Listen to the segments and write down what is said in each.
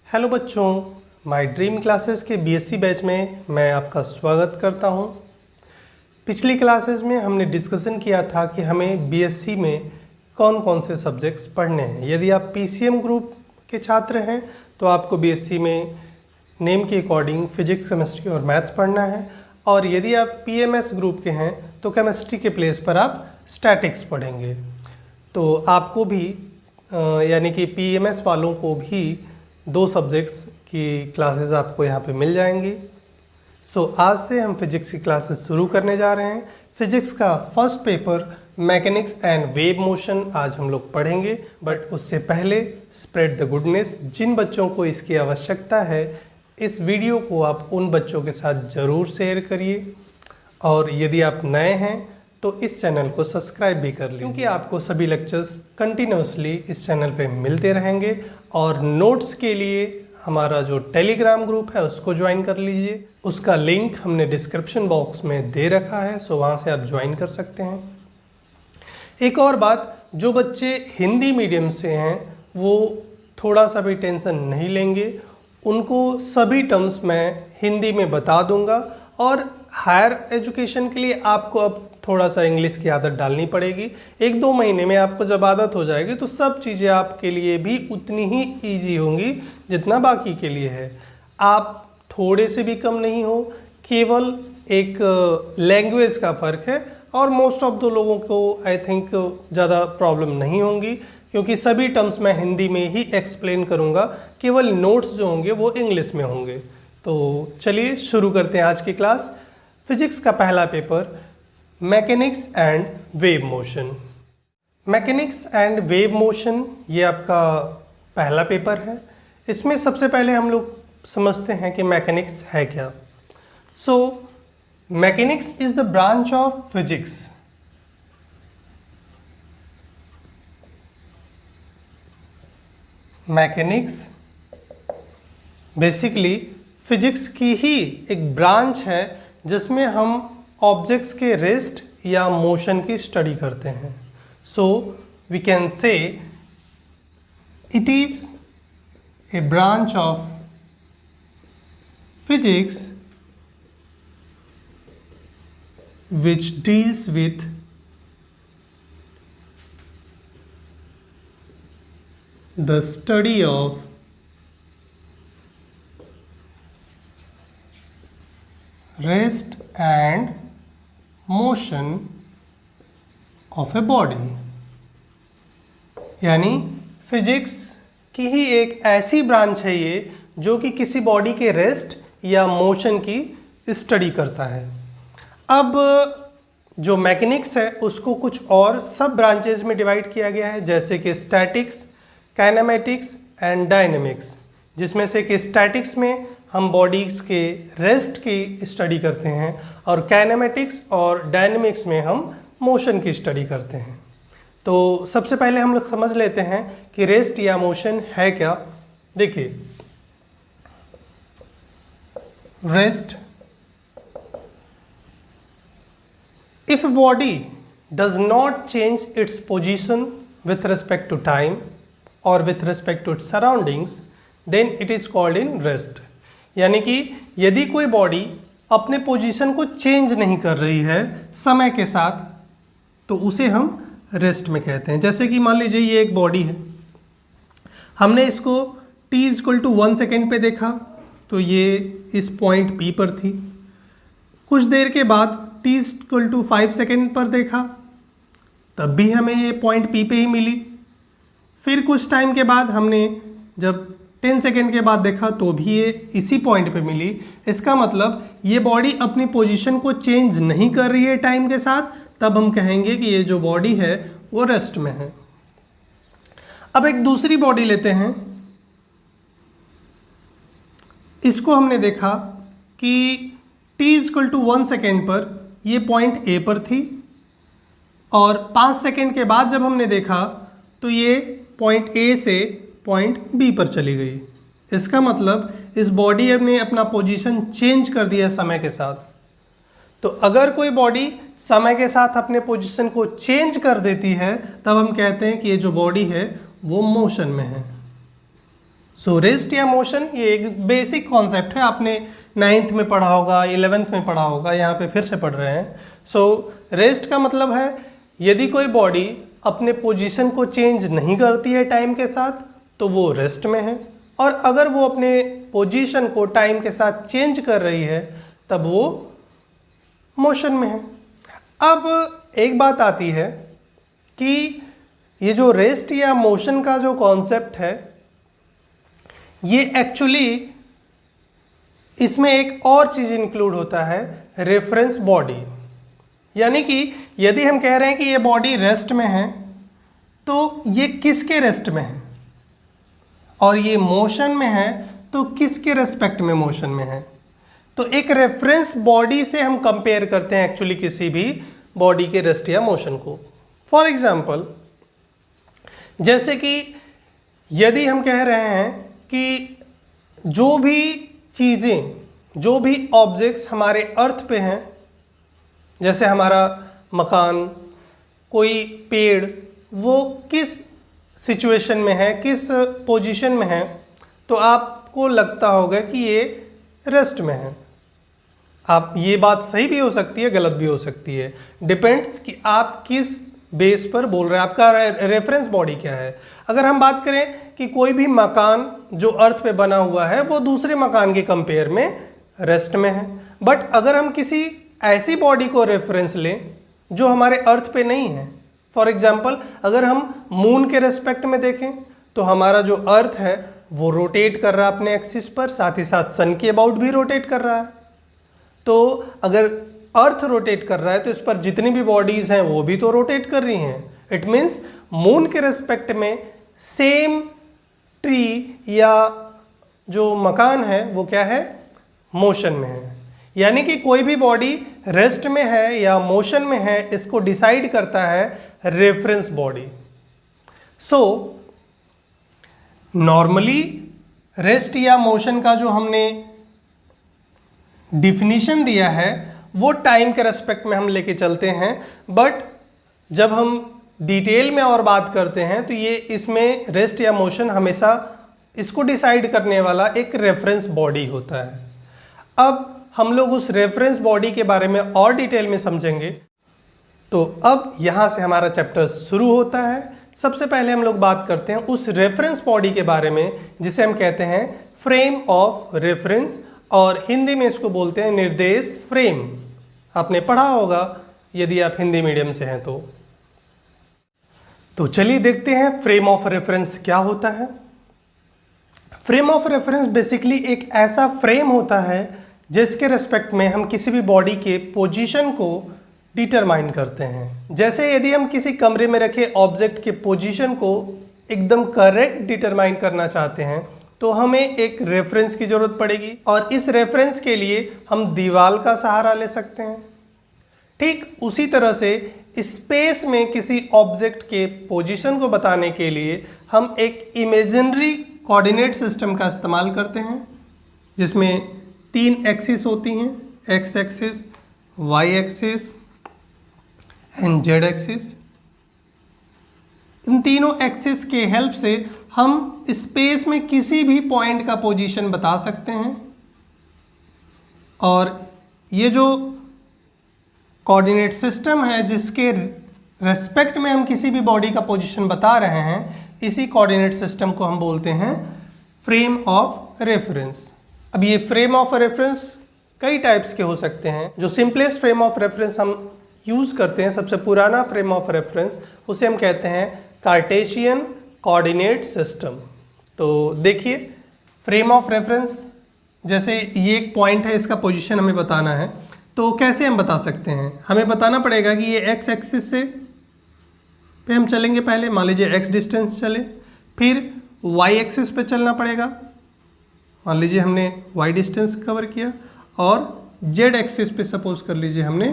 Hello बच्चों, my dream classes के BSc batch में मैं आपका स्वागत करता हूं। पिछली क्लासेस में हमने डिस्कशन किया था कि हमें बीएससी में कौन कौन से सब्जेक्ट्स पढ़ने हैं। यदि आप पीसीएम ग्रुप के छात्र हैं तो आपको बीएससी में नेम के अकॉर्डिंग फिजिक्स, केमिस्ट्री और मैथ्स पढ़ना है, और यदि आप पीएमएस ग्रुप के हैं तो केमिस्ट्री के प्लेस पर आप स्टैटिक्स पढ़ेंगे। तो आपको भी यानी कि पीएमएस वालों को भी 2 सब्जेक्ट्स की क्लासेस आपको यहाँ पे मिल जाएंगी। आज से हम फिजिक्स की क्लासेस शुरू करने जा रहे हैं। फिजिक्स का first paper mechanics and wave motion आज हम लोग पढ़ेंगे, बट उससे पहले स्प्रेड द गुडनेस। जिन बच्चों को इसकी आवश्यकता है इस वीडियो को आप उन बच्चों के साथ ज़रूर शेयर करिए, और यदि आप नए हैं तो इस चैनल को सब्सक्राइब भी कर लीजिए, क्योंकि आपको सभी लेक्चर्स कंटिन्यूसली इस चैनल पे मिलते रहेंगे। और नोट्स के लिए हमारा जो टेलीग्राम ग्रुप है उसको ज्वाइन कर लीजिए, उसका लिंक हमने डिस्क्रिप्शन बॉक्स में दे रखा है, वहाँ से आप ज्वाइन कर सकते हैं। एक और बात, जो बच्चे हिंदी मीडियम से हैं वो थोड़ा सा भी टेंशन नहीं लेंगे, उनको सभी टर्म्स मैं हिंदी में बता दूंगा, और हायर एजुकेशन के लिए आपको अब थोड़ा सा इंग्लिश की आदत डालनी पड़ेगी। 1-2 महीने में आपको जब आदत हो जाएगी तो सब चीज़ें आपके लिए भी उतनी ही ईजी होंगी जितना बाकी के लिए है। आप थोड़े से भी कम नहीं हो, केवल एक लैंग्वेज का फ़र्क है, और मोस्ट ऑफ द लोगों को आई थिंक ज़्यादा प्रॉब्लम नहीं होंगी, क्योंकि सभी टर्म्स मैं हिंदी में ही एक्सप्लेन करूँगा, केवल नोट्स जो होंगे वो इंग्लिश में होंगे। तो चलिए शुरू करते हैं आज की क्लास। फिजिक्स का पहला paper mechanics and wave motion. Mechanics and wave motion ये आपका पहला पेपर है। इसमें सबसे पहले हम लोग समझते हैं कि मैकेनिक्स है क्या। Mechanics is the branch of physics mechanics basically physics की ही एक ब्रांच है जिसमें हम ऑब्जेक्ट्स के रेस्ट या मोशन की स्टडी करते हैं। We can say it is a branch of physics which deals with the study of rest and motion of a body। यानी फिजिक्स की ही एक ऐसी ब्रांच है ये जो कि किसी बॉडी के रेस्ट या मोशन की स्टडी करता है। अब जो मैकेनिक्स है उसको कुछ और सब ब्रांचेज में डिवाइड किया गया है, जैसे कि स्टैटिक्स, काइनेमेटिक्स एंड डायनेमिक्स, जिसमें से कि स्टैटिक्स में हम बॉडीज़ के रेस्ट की स्टडी करते हैं, और काइनेमेटिक्स और डायनेमिक्स में हम मोशन की स्टडी करते हैं। तो सबसे पहले हम लोग समझ लेते हैं कि रेस्ट या मोशन है क्या। देखिए, rest, if a body does not change its position with respect to time or with respect to its surroundings, then it is called in rest। यानी कि यदि कोई बॉडी अपने पोजीशन को चेंज नहीं कर रही है समय के साथ तो उसे हम रेस्ट में कहते हैं। जैसे कि मान लीजिए ये एक बॉडी है, हमने इसको t=1 सेकेंड पे देखा तो ये इस पॉइंट P पर थी। कुछ देर के बाद t=5 सेकेंड पर देखा तब भी हमें ये पॉइंट P पे ही मिली। फिर कुछ टाइम के बाद हमने जब 10 सेकेंड के बाद देखा तो भी ये इसी पॉइंट पे मिली। इसका मतलब ये बॉडी अपनी पोजीशन को चेंज नहीं कर रही है टाइम के साथ, तब हम कहेंगे कि ये जो बॉडी है वो रेस्ट में है। अब एक दूसरी बॉडी लेते हैं, इसको हमने देखा कि t=1 सेकेंड पर ये पॉइंट A पर थी, और 5 सेकेंड के बाद जब हमने देखा तो ये पॉइंट A से पॉइंट B पर चली गई। इसका मतलब इस बॉडी ने अपना पोजीशन चेंज कर दिया समय के साथ। तो अगर कोई बॉडी समय के साथ अपने पोजीशन को चेंज कर देती है तब हम कहते हैं कि ये जो बॉडी है वो मोशन में है। सो रेस्ट या मोशन ये एक बेसिक कॉन्सेप्ट है, आपने 9th में पढ़ा होगा, 11th में पढ़ा होगा, यहाँ पे फिर से पढ़ रहे हैं। सो रेस्ट का मतलब है यदि कोई बॉडी अपने पोजीशन को चेंज नहीं करती है टाइम के साथ तो वो रेस्ट में है, और अगर वो अपने पोजीशन को टाइम के साथ चेंज कर रही है तब वो मोशन में है। अब एक बात आती है कि ये जो रेस्ट या मोशन का जो कॉन्सेप्ट है ये एक्चुअली इसमें एक और चीज़ इंक्लूड होता है, रेफरेंस बॉडी। यानी कि यदि हम कह रहे हैं कि ये बॉडी रेस्ट में है तो ये किसके रेस्ट में है, और ये मोशन में है तो किसके रेस्पेक्ट में मोशन में है। तो एक रेफरेंस बॉडी से हम कंपेयर करते हैं एक्चुअली किसी भी बॉडी के रेस्ट या मोशन को। फॉर एग्जाम्पल, जैसे कि यदि हम कह रहे हैं कि जो भी चीज़ें, जो भी ऑब्जेक्ट्स हमारे अर्थ पे हैं, जैसे हमारा मकान, कोई पेड़, वो किस सिचुएशन में है, किस पोजीशन में है, तो आपको लगता होगा कि ये रेस्ट में है। आप ये बात सही भी हो सकती है, गलत भी हो सकती है, डिपेंड्स कि आप किस बेस पर बोल रहे हैं, आपका रेफरेंस बॉडी क्या है। अगर हम बात करें कि कोई भी मकान जो अर्थ पे बना हुआ है वो दूसरे मकान के कंपेयर में रेस्ट में है, बट अगर हम किसी ऐसी बॉडी को रेफरेंस लें जो हमारे अर्थ पे नहीं है, फॉर एग्जाम्पल अगर हम मून के रेस्पेक्ट में देखें तो हमारा जो अर्थ है वो रोटेट कर रहा है अपने एक्सिस पर, साथ ही साथ सन के अबाउट भी रोटेट कर रहा है। तो अगर अर्थ रोटेट कर रहा है तो इस पर जितनी भी बॉडीज़ हैं वो भी तो रोटेट कर रही हैं। इट मीन्स मून के रेस्पेक्ट में सेम ट्री या जो मकान है वो क्या है, मोशन में है। यानी कि कोई भी बॉडी रेस्ट में है या मोशन में है, इसको डिसाइड करता है reference body. So normally rest या मोशन का जो हमने डिफिनीशन दिया है वो टाइम के रेस्पेक्ट में हम लेके चलते हैं, बट जब हम डिटेल में और बात करते हैं तो ये इसमें रेस्ट या मोशन हमेशा इसको डिसाइड करने वाला एक रेफरेंस बॉडी होता है। अब हम लोग उस रेफरेंस बॉडी के बारे में और डिटेल में समझेंगे। तो अब यहाँ से हमारा चैप्टर शुरू होता है। सबसे पहले हम लोग बात करते हैं उस रेफरेंस बॉडी के बारे में जिसे हम कहते हैं फ्रेम ऑफ रेफरेंस, और हिंदी में इसको बोलते हैं निर्देश फ्रेम। आपने पढ़ा होगा यदि आप हिंदी मीडियम से हैं तो चलिए देखते हैं फ्रेम ऑफ रेफरेंस क्या होता है। फ्रेम ऑफ रेफरेंस बेसिकली एक ऐसा फ्रेम होता है जिसके रेस्पेक्ट में हम किसी भी बॉडी के पोजीशन को डिटरमाइन करते हैं। जैसे यदि हम किसी कमरे में रखे ऑब्जेक्ट के पोजीशन को एकदम करेक्ट डिटरमाइन करना चाहते हैं तो हमें एक रेफरेंस की ज़रूरत पड़ेगी, और इस रेफरेंस के लिए हम दीवार का सहारा ले सकते हैं। ठीक उसी तरह से स्पेस में किसी ऑब्जेक्ट के पोजीशन को बताने के लिए हम एक इमेजिनरी कोऑर्डिनेट सिस्टम का इस्तेमाल करते हैं जिसमें 3 एक्सिस होती हैं, X axis, Y axis and Z axis. इन तीनों एक्सिस के हेल्प से हम स्पेस में किसी भी पॉइंट का पोजीशन बता सकते हैं, और ये जो कोऑर्डिनेट सिस्टम है जिसके रेस्पेक्ट में हम किसी भी बॉडी का पोजीशन बता रहे हैं, इसी कोऑर्डिनेट सिस्टम को हम बोलते हैं फ्रेम ऑफ रेफरेंस। अब ये फ्रेम ऑफ रेफरेंस कई टाइप्स के हो सकते हैं। जो सिंपलेस्ट फ्रेम ऑफ रेफरेंस हम यूज़ करते हैं, सबसे पुराना फ्रेम ऑफ रेफरेंस, उसे हम कहते हैं कार्टेशियन कोऑर्डिनेट सिस्टम। तो देखिए फ्रेम ऑफ रेफरेंस, जैसे ये एक पॉइंट है, इसका पोजीशन हमें बताना है तो कैसे हम बता सकते हैं। हमें बताना पड़ेगा कि ये एक्स एक्सिस से पे हम चलेंगे, पहले मान लीजिए एक्स डिस्टेंस चले, फिर वाई एक्सिस पे चलना पड़ेगा, मान लीजिए हमने वाई डिस्टेंस कवर किया, और जेड एक्सिस पे सपोज कर लीजिए हमने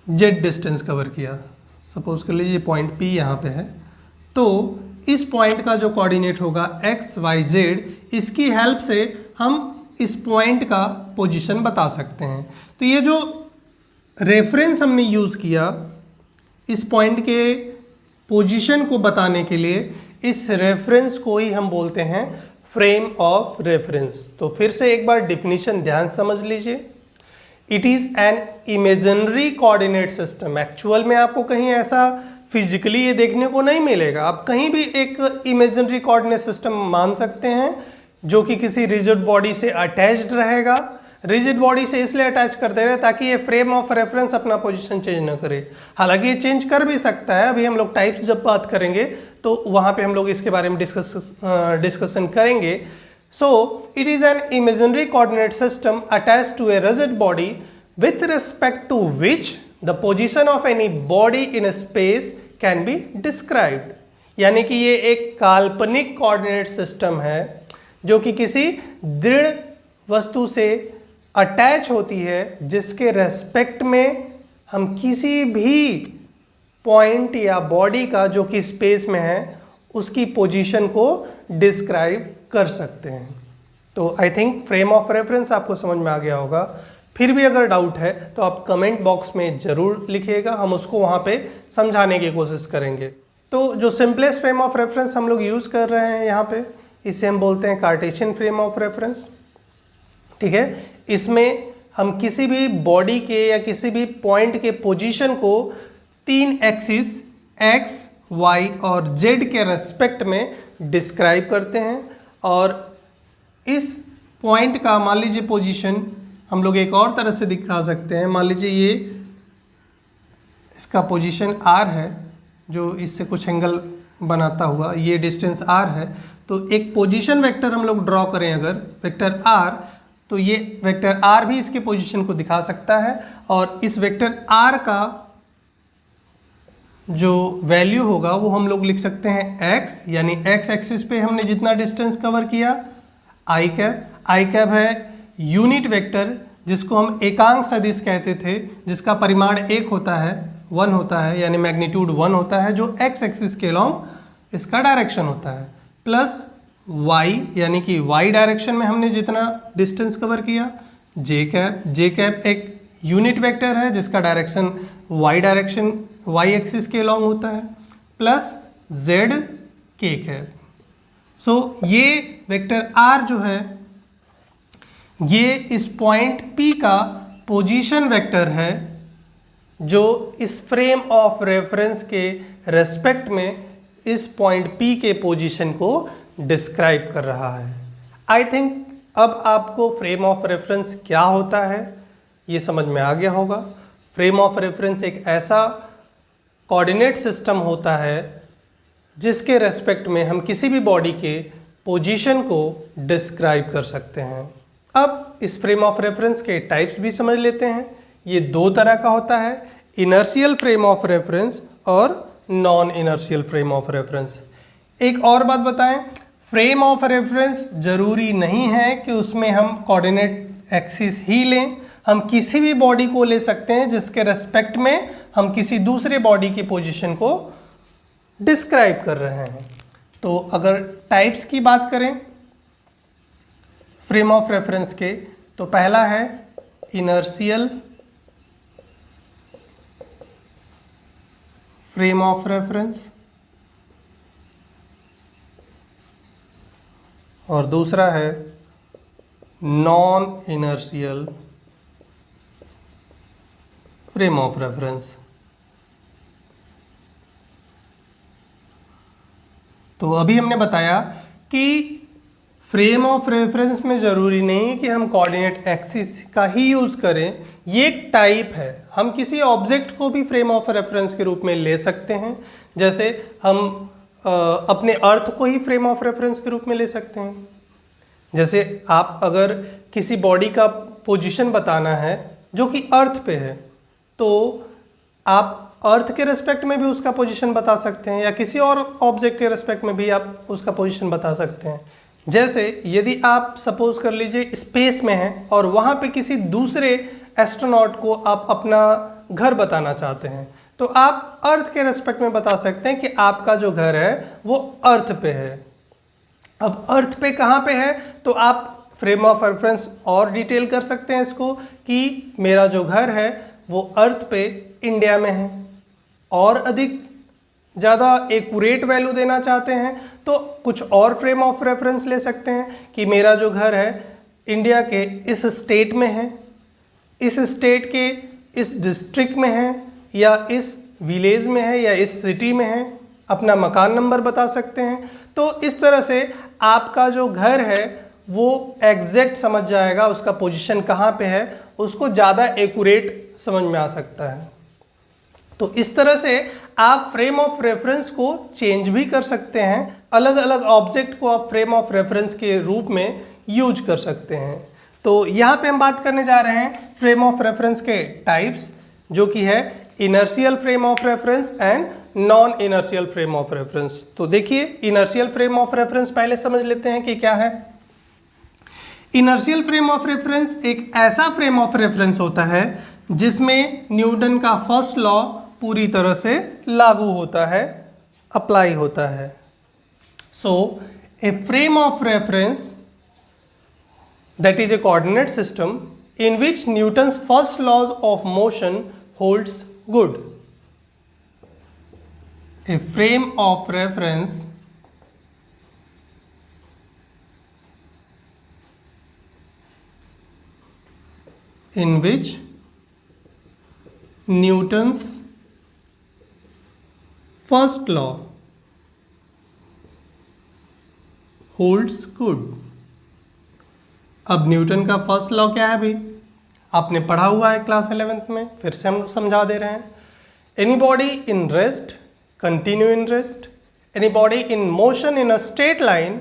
जेड डिस्टेंस कवर किया। सपोज कर लीजिए पॉइंट P यहाँ पे है, तो इस पॉइंट का जो कोऑर्डिनेट होगा x, y, z, इसकी हेल्प से हम इस पॉइंट का पोजीशन बता सकते हैं। तो ये जो रेफरेंस हमने यूज़ किया इस पॉइंट के पोजीशन को बताने के लिए इस रेफरेंस को ही हम बोलते हैं फ्रेम ऑफ रेफरेंस। तो फिर से एक बार डिफिनीशन ध्यान समझ लीजिए। It is an imaginary coordinate system. Actual में आपको कहीं ऐसा फिजिकली ये देखने को नहीं मिलेगा, आप कहीं भी एक इमेजिनरी कोऑर्डिनेट सिस्टम मान सकते हैं जो कि किसी रिजिड बॉडी से अटैच्ड रहेगा। रिजिड बॉडी से इसलिए अटैच कर दे रहे हैं ताकि ये फ्रेम ऑफ रेफरेंस अपना पोजीशन चेंज ना करे। हालांकि ये चेंज कर भी सकता है, अभी हम लोग टाइप्स जब बात करेंगे तो वहाँ पे हम लोग इसके बारे में डिस्कशन करेंगे। So, it is an imaginary coordinate system attached to a rigid body with respect to which the position of any body in a space can be described। यानी कि ये एक काल्पनिक कोऑर्डिनेट सिस्टम है जो कि किसी दृढ़ वस्तु से अटैच होती है जिसके रेस्पेक्ट में हम किसी भी पॉइंट या बॉडी का जो कि स्पेस में है उसकी पोजीशन को डिस्क्राइब कर सकते हैं। तो I think frame of reference आपको समझ में आ गया होगा। फिर भी अगर डाउट है तो आप कमेंट बॉक्स में ज़रूर लिखिएगा, हम उसको वहाँ पे समझाने की कोशिश करेंगे। तो जो सिंपलेस्ट फ्रेम ऑफ रेफरेंस हम लोग यूज़ कर रहे हैं यहाँ पे, इसे हम बोलते हैं कार्टेशियन फ्रेम ऑफ रेफरेंस। ठीक है, इसमें हम किसी भी बॉडी के या किसी भी पॉइंट के पोजीशन को 3 एक्सिस x, y और z के रेस्पेक्ट में डिस्क्राइब करते हैं। और इस पॉइंट का मान लीजिए पोजीशन हम लोग एक और तरह से दिखा सकते हैं। मान लीजिए ये इसका पोजीशन r है जो इससे कुछ एंगल बनाता हुआ, ये डिस्टेंस r है। तो एक पोजीशन वेक्टर हम लोग ड्रॉ करें अगर वेक्टर r, तो ये वेक्टर r भी इसके पोजीशन को दिखा सकता है। और इस वेक्टर r का जो वैल्यू होगा वो हम लोग लिख सकते हैं x, यानी x एक्सिस पे हमने जितना डिस्टेंस कवर किया i कैप है यूनिट वेक्टर जिसको हम एकांक सदिश कहते थे, जिसका परिमाण 1 होता है, 1 होता है, यानी मैग्नीट्यूड 1 होता है, जो x एक्सिस के अलॉन्ग इसका डायरेक्शन होता है, प्लस y यानी कि y डायरेक्शन में हमने जितना डिस्टेंस कवर किया। j कैप एक यूनिट वेक्टर है जिसका डायरेक्शन y एक्सिस के अलॉन्ग होता है, प्लस z k कैप। सो ये वेक्टर r जो है ये इस पॉइंट P का पोजीशन वेक्टर है जो इस फ्रेम ऑफ रेफरेंस के रेस्पेक्ट में इस पॉइंट P के पोजीशन को डिस्क्राइब कर रहा है। आई थिंक अब आपको फ्रेम ऑफ रेफरेंस क्या होता है ये समझ में आ गया होगा। फ्रेम ऑफ रेफरेंस एक ऐसा कोऑर्डिनेट सिस्टम होता है जिसके रेस्पेक्ट में हम किसी भी बॉडी के पोजीशन को डिस्क्राइब कर सकते हैं। अब इस फ्रेम ऑफ रेफरेंस के टाइप्स भी समझ लेते हैं। ये 2 तरह का होता है, इनर्शियल फ्रेम ऑफ रेफरेंस और non inertial frame of reference. एक और बात बताएं, फ्रेम ऑफ रेफरेंस जरूरी नहीं है कि उसमें हम कोऑर्डिनेट एक्सिस ही लें, हम किसी भी बॉडी को ले सकते हैं जिसके रेस्पेक्ट में हम किसी दूसरे बॉडी की पोजीशन को डिस्क्राइब कर रहे हैं। तो अगर टाइप्स की बात करें फ्रेम ऑफ रेफरेंस के, तो पहला है इनर्शियल फ्रेम ऑफ रेफरेंस और दूसरा है non inertial frame of reference. तो अभी हमने बताया कि फ्रेम ऑफ रेफरेंस में ज़रूरी नहीं कि हम कोऑर्डिनेट एक्सिस का ही यूज़ करें, ये एक टाइप है। हम किसी ऑब्जेक्ट को भी फ्रेम ऑफ रेफरेंस के रूप में ले सकते हैं। जैसे हम अपने अर्थ को ही फ्रेम ऑफ रेफरेंस के रूप में ले सकते हैं। जैसे आप अगर किसी बॉडी का पोजीशन बताना है जो कि अर्थ पे है, तो आप अर्थ के रेस्पेक्ट में भी उसका पोजीशन बता सकते हैं या किसी और ऑब्जेक्ट के रेस्पेक्ट में भी आप उसका पोजीशन बता सकते हैं। जैसे यदि आप सपोज कर लीजिए स्पेस में हैं और वहाँ पे किसी दूसरे एस्ट्रोनॉट को आप अपना घर बताना चाहते हैं, तो आप अर्थ के रेस्पेक्ट में बता सकते हैं कि आपका जो घर है वो अर्थ पे है। अब अर्थ पे कहाँ पे है, तो आप फ्रेम ऑफ रेफरेंस और डिटेल कर सकते हैं इसको कि मेरा जो घर है वो अर्थ पे इंडिया में है। और अधिक ज़्यादा एक्यूरेट वैल्यू देना चाहते हैं तो कुछ और फ्रेम ऑफ रेफरेंस ले सकते हैं कि मेरा जो घर है इंडिया के इस स्टेट में है, इस स्टेट के इस डिस्ट्रिक्ट में है, या इस विलेज में है, या इस सिटी में है, अपना मकान नंबर बता सकते हैं। तो इस तरह से आपका जो घर है वो एग्जैक्ट समझ जाएगा, उसका पोजीशन कहाँ पे है, उसको ज़्यादा एक्यूरेट समझ में आ सकता है। तो इस तरह से आप फ्रेम ऑफ रेफरेंस को चेंज भी कर सकते हैं, अलग अलग ऑब्जेक्ट को आप फ्रेम ऑफ रेफरेंस के रूप में यूज कर सकते हैं। तो यहाँ पे हम बात करने जा रहे हैं फ्रेम ऑफ रेफरेंस के टाइप्स, जो कि है inertial frame of reference and non inertial frame of reference. तो देखिए इनर्शियल फ्रेम ऑफ रेफरेंस पहले समझ लेते हैं कि क्या है। इनर्शियल फ्रेम ऑफ रेफरेंस एक ऐसा फ्रेम ऑफ रेफरेंस होता है जिसमें न्यूटन का फर्स्ट लॉ पूरी तरह से लागू होता है, अप्लाई होता है। So a frame of reference that is a coordinate system in which Newton's first laws of motion holds good. A frame of reference in which Newton's first law holds good. अब Newton का first law क्या है भाई, आपने पढ़ा हुआ है class 11th में, फिर से हम समझा दे रहे हैं। Any body in rest continue in rest, any body in motion in a straight line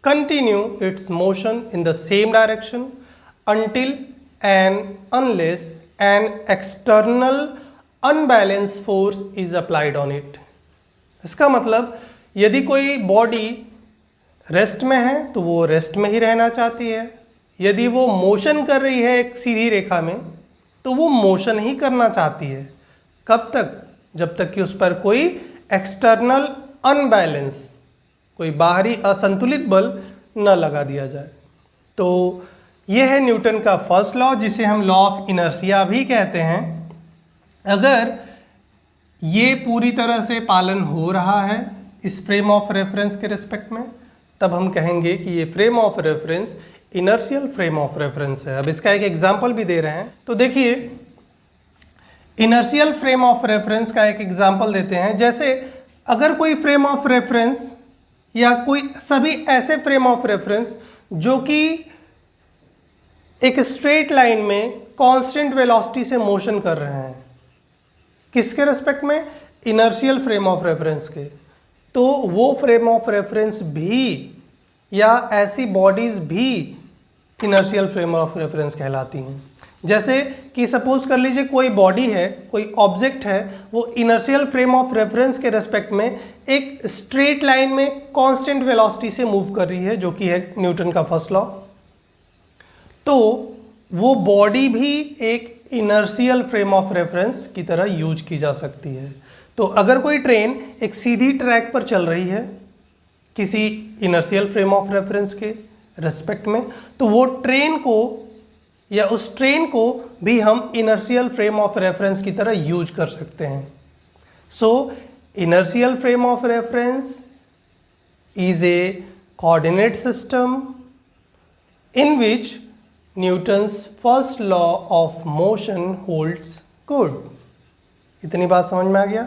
continue its motion in the same direction until and unless an external unbalanced force is applied on it। इसका मतलब यदि कोई body rest में है तो वो rest में ही रहना चाहती है, यदि वो मोशन कर रही है एक सीधी रेखा में तो वो मोशन ही करना चाहती है। कब तक? जब तक कि उस पर कोई एक्सटर्नल अनबैलेंस, कोई बाहरी असंतुलित बल न लगा दिया जाए। तो ये है न्यूटन का फर्स्ट लॉ, जिसे हम लॉ ऑफ इनर्शिया भी कहते हैं। अगर ये पूरी तरह से पालन हो रहा है इस फ्रेम ऑफ रेफरेंस के रिस्पेक्ट में, तब हम कहेंगे कि ये frame of reference inertial frame of reference है। अब इसका एक एग्जांपल भी दे रहे हैं, तो देखिए इनर्शियल फ्रेम ऑफ रेफरेंस का एक एग्जांपल देते हैं। जैसे अगर कोई फ्रेम ऑफ रेफरेंस या कोई सभी ऐसे फ्रेम ऑफ रेफरेंस जो कि एक स्ट्रेट लाइन में कांस्टेंट वेलोसिटी से मोशन कर रहे हैं, किसके रेस्पेक्ट में? इनर्शियल फ्रेम ऑफ रेफरेंस के। तो वो फ्रेम ऑफ रेफरेंस भी या ऐसी बॉडीज भी इनर्शियल फ्रेम ऑफ रेफरेंस कहलाती हैं। जैसे कि सपोज कर लीजिए कोई बॉडी है, कोई ऑब्जेक्ट है, वो इनर्शियल फ्रेम ऑफ रेफरेंस के रेस्पेक्ट में एक स्ट्रेट लाइन में कांस्टेंट वेलोसिटी से मूव कर रही है, जो कि है न्यूटन का फर्स्ट लॉ। तो वो बॉडी भी एक इनर्शियल फ्रेम ऑफ रेफरेंस की तरह यूज की जा सकती है। तो अगर कोई ट्रेन एक सीधी ट्रैक पर चल रही है किसी इनर्शियल फ्रेम ऑफ रेफरेंस के रेस्पेक्ट में, तो वो ट्रेन को या उस ट्रेन को भी हम इनर्शियल फ्रेम ऑफ रेफरेंस की तरह यूज कर सकते हैं। So inertial frame of reference is a coordinate system in which Newton's first law of motion holds good. इतनी बात समझ में आ गया?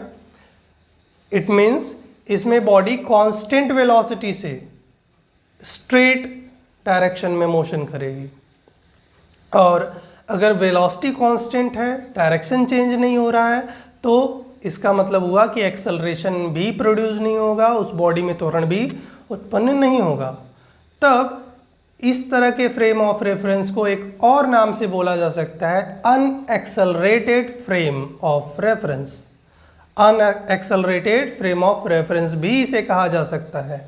इट मीन्स इसमें बॉडी कांस्टेंट वेलोसिटी से स्ट्रेट डायरेक्शन में मोशन करेगी, और अगर वेलोसिटी कांस्टेंट है, डायरेक्शन चेंज नहीं हो रहा है, तो इसका मतलब हुआ कि एक्सेलरेशन भी प्रोड्यूस नहीं होगा, उस बॉडी में त्वरण भी उत्पन्न नहीं होगा। तब इस तरह के फ्रेम ऑफ रेफरेंस को एक और नाम से बोला जा सकता है unaccelerated frame of reference. Unaccelerated frame of reference भी इसे कहा जा सकता है।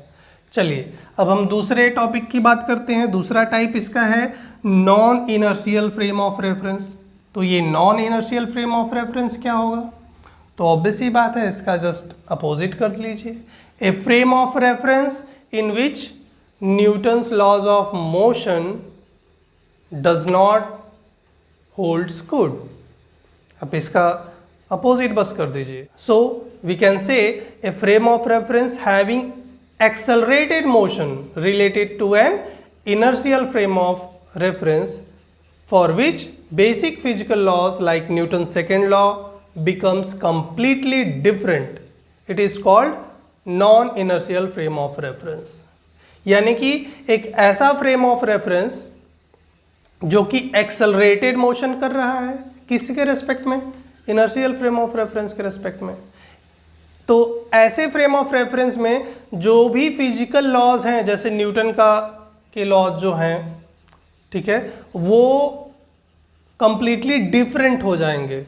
चलिए अब हम दूसरे टॉपिक की बात करते हैं। दूसरा टाइप इसका है non inertial frame of reference. तो ये non inertial frame of reference क्या होगा? तो ऑब्वियस ही बात है, इसका जस्ट अपोजिट कर लीजिए। A frame of reference in which Newton's laws of motion does not holds good. अब इसका अपोजिट बस कर दीजिए। सो we can say a frame of reference having accelerated motion related to an inertial frame of reference for which basic physical laws like Newton's second law becomes completely different. It is called non-inertial frame of reference. यानी कि एक ऐसा frame of reference जो कि accelerated motion कर रहा है किसके रेस्पेक्ट में, इनर्शियल फ्रेम ऑफ रेफरेंस के रेस्पेक्ट में। तो ऐसे फ्रेम ऑफ रेफरेंस में जो भी फिजिकल लॉज हैं जैसे न्यूटन का के लॉज जो हैं, ठीक है, वो कंप्लीटली डिफरेंट हो जाएंगे।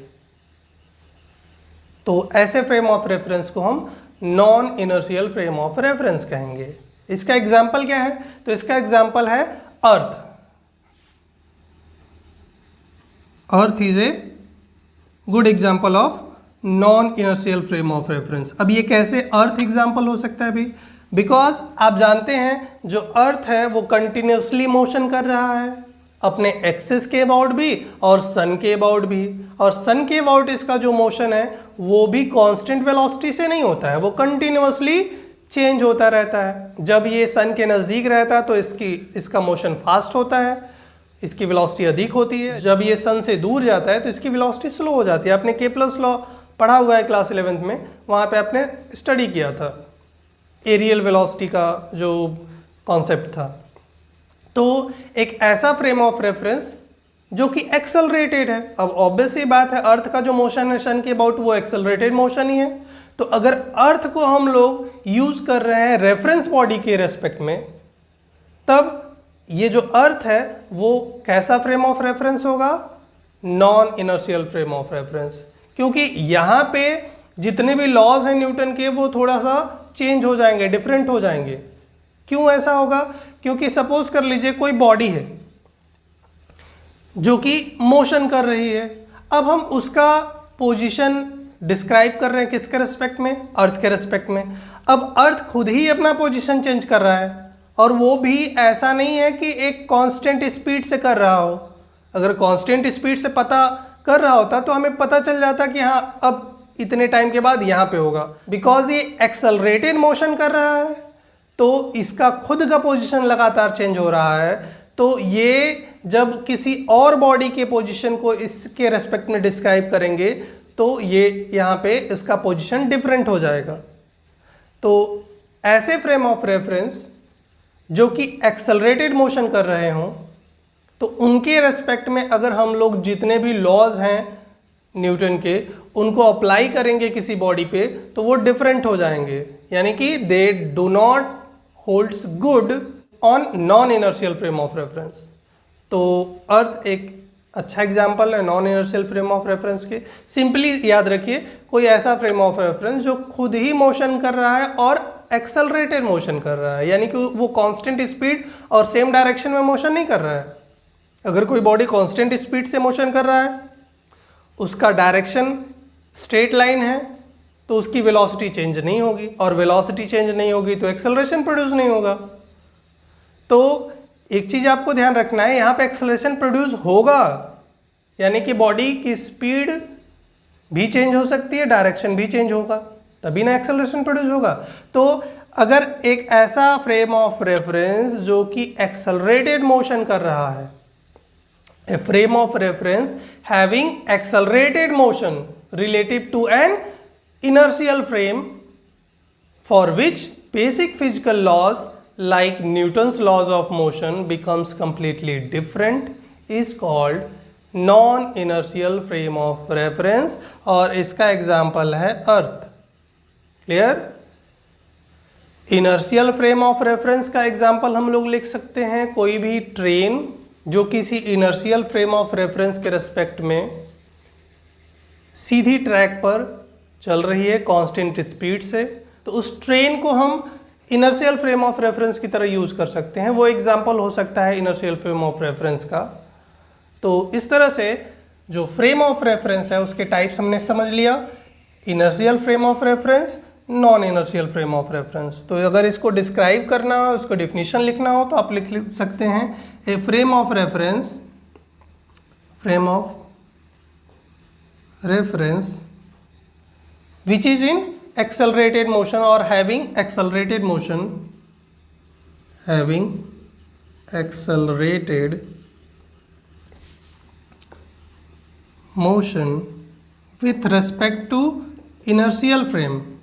तो ऐसे फ्रेम ऑफ रेफरेंस को हम non inertial frame of reference कहेंगे। इसका एग्जांपल क्या है, तो इसका एग्जांपल है earth. Earth is a good example of non inertial frame of reference. अब ये कैसे अर्थ एग्जांपल हो सकता है भाई, बिकॉज आप जानते हैं जो अर्थ है वो कंटिन्यूसली मोशन कर रहा है अपने एक्सिस के अबाउट भी और सन के अबाउट भी, और सन के अबाउट इसका जो मोशन है वो भी कांस्टेंट वेलोसिटी से नहीं होता है, वो कंटिन्यूसली चेंज होता रहता है। जब ये सन के नज़दीक रहता है तो इसका मोशन फास्ट होता है, इसकी वेलोसिटी अधिक होती है। जब ये सन से दूर जाता है तो इसकी वेलोसिटी स्लो हो जाती है। आपने केप्लर्स लॉ पढ़ा हुआ है क्लास 11th में, वहाँ पे आपने स्टडी किया था एरियल वेलोसिटी का जो कॉन्सेप्ट था। तो एक ऐसा फ्रेम ऑफ रेफरेंस जो कि एक्सेलरेटेड है, अब ऑब्वियस सी बात है अर्थ का जो मोशन है सन के अबाउट वो एक्सेलरेटेड मोशन ही है। तो अगर अर्थ को हम लोग यूज़ कर रहे हैं रेफरेंस बॉडी के रेस्पेक्ट में, तब ये जो अर्थ है वो कैसा फ्रेम ऑफ रेफरेंस होगा, non inertial frame of reference. क्योंकि यहाँ पे जितने भी लॉज हैं न्यूटन के वो थोड़ा सा चेंज हो जाएंगे, डिफरेंट हो जाएंगे। क्यों ऐसा होगा, क्योंकि सपोज कर लीजिए कोई बॉडी है जो कि मोशन कर रही है, अब हम उसका पोजीशन डिस्क्राइब कर रहे हैं किसके रेस्पेक्ट में, अर्थ के रेस्पेक्ट में। अब अर्थ खुद ही अपना पोजीशन चेंज कर रहा है, और वो भी ऐसा नहीं है कि एक कांस्टेंट स्पीड से कर रहा हो। अगर कांस्टेंट स्पीड से पता कर रहा होता तो हमें पता चल जाता कि हाँ अब इतने टाइम के बाद यहाँ पे होगा। बिकॉज ये एक्सेलरेटेड मोशन कर रहा है तो इसका खुद का पोजीशन लगातार चेंज हो रहा है। तो ये जब किसी और बॉडी के पोजीशन को इसके रेस्पेक्ट में डिस्क्राइब करेंगे तो ये यहाँ पे इसका पोजीशन डिफरेंट हो जाएगा। तो ऐसे फ्रेम ऑफ रेफरेंस जो कि एक्सेलरेटेड मोशन कर रहे हों, तो उनके रेस्पेक्ट में अगर हम लोग जितने भी लॉज हैं न्यूटन के उनको अप्लाई करेंगे किसी बॉडी पे तो वो डिफरेंट हो जाएंगे, यानी कि they do not holds good on non inertial frame of reference. तो अर्थ एक अच्छा एग्जाम्पल है non inertial frame of reference के। सिंपली याद रखिए कोई ऐसा फ्रेम ऑफ रेफरेंस जो खुद ही मोशन कर रहा है और एक्सेलरेटेड मोशन कर रहा है, यानी कि वो कांस्टेंट स्पीड और सेम डायरेक्शन में मोशन नहीं कर रहा है। अगर कोई बॉडी कांस्टेंट स्पीड से मोशन कर रहा है, उसका डायरेक्शन स्ट्रेट लाइन है, तो उसकी वेलोसिटी चेंज नहीं होगी, और वेलोसिटी चेंज नहीं होगी तो एक्सेलरेशन प्रोड्यूस नहीं होगा। तो एक चीज़ आपको ध्यान रखना है, यहाँ पे एक्सेलरेशन प्रोड्यूस होगा, यानी कि बॉडी की स्पीड भी चेंज हो सकती है, डायरेक्शन भी चेंज होगा, तभी ना एक्सेलरेशन प्रोड्यूस होगा। तो अगर एक ऐसा फ्रेम ऑफ रेफरेंस जो कि एक्सेलरेटेड मोशन कर रहा है, a frame of reference having accelerated motion relative to an inertial frame for which basic physical laws like Newton's laws of motion becomes completely different is called non-inertial frame of reference, और इसका example है earth. Clear? Inertial frame of reference का example हम लोग लिख सकते हैं कोई भी ट्रेन जो किसी इनर्शियल फ्रेम ऑफ रेफरेंस के रेस्पेक्ट में सीधी ट्रैक पर चल रही है कांस्टेंट स्पीड से, तो उस ट्रेन को हम इनर्शियल फ्रेम ऑफ रेफरेंस की तरह यूज़ कर सकते हैं। वो एग्जांपल हो सकता है इनर्शियल फ्रेम ऑफ रेफरेंस का। तो इस तरह से जो फ्रेम ऑफ रेफरेंस है उसके टाइप्स हमने समझ लिया, inertial frame of reference, non inertial frame of reference. तो अगर इसको डिस्क्राइब करना हो, उसको डिफिनीशन लिखना हो तो आप लिख सकते हैं a frame of reference which is in accelerated motion or having accelerated motion, having accelerated motion with respect to inertial frame,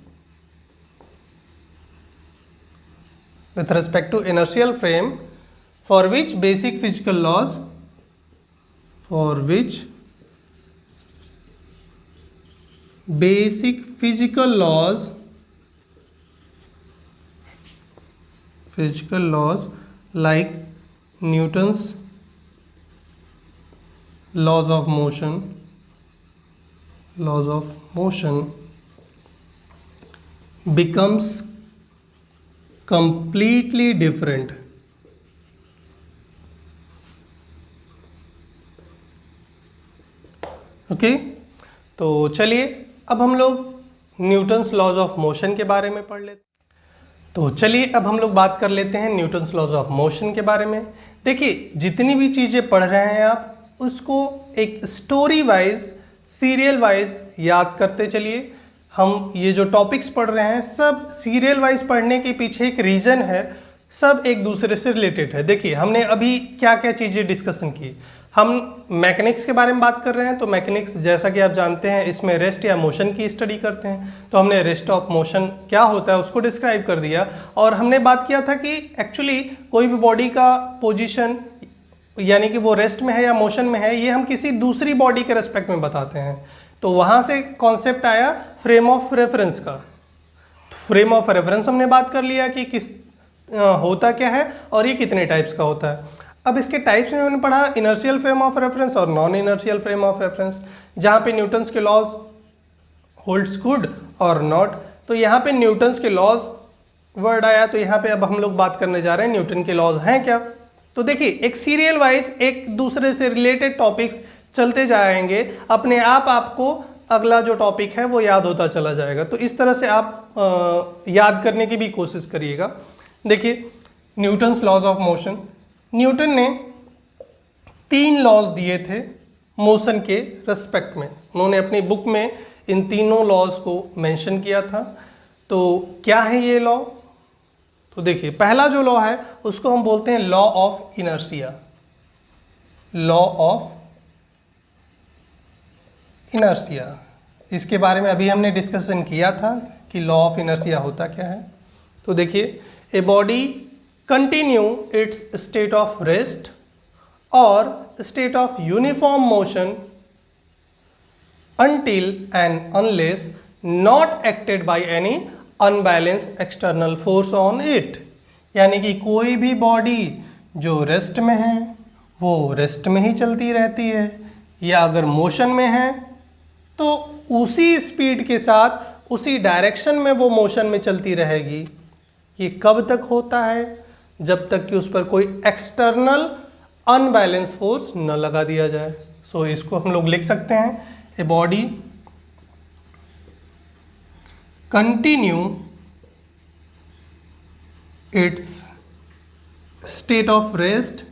with respect to inertial frame, for which basic physical laws, for which basic physical laws like Newton's laws of motion becomes completely different. Okay तो चलिए अब हम लोग Newton's laws of motion के बारे में पढ़ लेते हैं। तो चलिए अब हम लोग बात कर लेते हैं न्यूटन्स लॉज ऑफ मोशन के बारे में। देखिए जितनी भी चीज़ें पढ़ रहे हैं आप उसको एक स्टोरी वाइज, सीरियल वाइज याद करते चलिए। हम ये जो टॉपिक्स पढ़ रहे हैं सब सीरियल वाइज पढ़ने के पीछे एक रीज़न है, सब एक दूसरे से रिलेटेड है। देखिए हमने अभी क्या क्या चीज़ें डिस्कशन की। हम मैकेनिक्स के बारे में बात कर रहे हैं, तो मैकेनिक्स जैसा कि आप जानते हैं इसमें रेस्ट या मोशन की स्टडी करते हैं, तो हमने रेस्ट ऑफ मोशन क्या होता है उसको डिस्क्राइब कर दिया। और हमने बात किया था कि एक्चुअली कोई भी बॉडी का पोजीशन यानी कि वो रेस्ट में है या मोशन में है, ये हम किसी दूसरी बॉडी के रेस्पेक्ट में बताते हैं। तो वहाँ से कॉन्सेप्ट आया फ्रेम ऑफ रेफरेंस का। तो फ्रेम ऑफ रेफरेंस हमने बात कर लिया कि किस होता क्या है और ये कितने टाइप्स का होता है। अब इसके टाइप्स में मैंने पढ़ा इनर्शियल फ्रेम ऑफ रेफरेंस और non inertial frame of reference, जहाँ पे न्यूटन्स के लॉज होल्ड्स गुड और नॉट। तो यहाँ पे न्यूटन्स के लॉज वर्ड आया, तो यहाँ पे अब हम लोग बात करने जा रहे हैं न्यूटन के लॉज हैं क्या। तो देखिए एक सीरियल वाइज एक दूसरे से रिलेटेड टॉपिक्स चलते जाएंगे, अपने आप आपको अगला जो टॉपिक है वो याद होता चला जाएगा। तो इस तरह से आप याद करने की भी कोशिश करिएगा। देखिए Newton's laws of motion, Newton ने 3 लॉज दिए थे मोशन के रेस्पेक्ट में। उन्होंने अपनी बुक में इन तीनों लॉज को मेंशन किया था। तो क्या है ये लॉ? तो देखिए पहला जो लॉ है उसको हम बोलते हैं law of inertia. Law of inertia, इसके बारे में अभी हमने डिस्कशन किया था कि लॉ ऑफ इनर्शिया होता क्या है। तो देखिए a body continue its state of rest or state of uniform motion until and unless not acted by any unbalanced external force on it। यानी कि कोई भी बॉडी जो रेस्ट में है वो रेस्ट में ही चलती रहती है, या अगर मोशन में है तो उसी स्पीड के साथ उसी डायरेक्शन में वो मोशन में चलती रहेगी। ये कब तक होता है? जब तक कि उस पर कोई एक्सटर्नल अनबैलेंस फोर्स न लगा दिया जाए। सो इसको हम लोग लिख सकते हैं a body continue its state of rest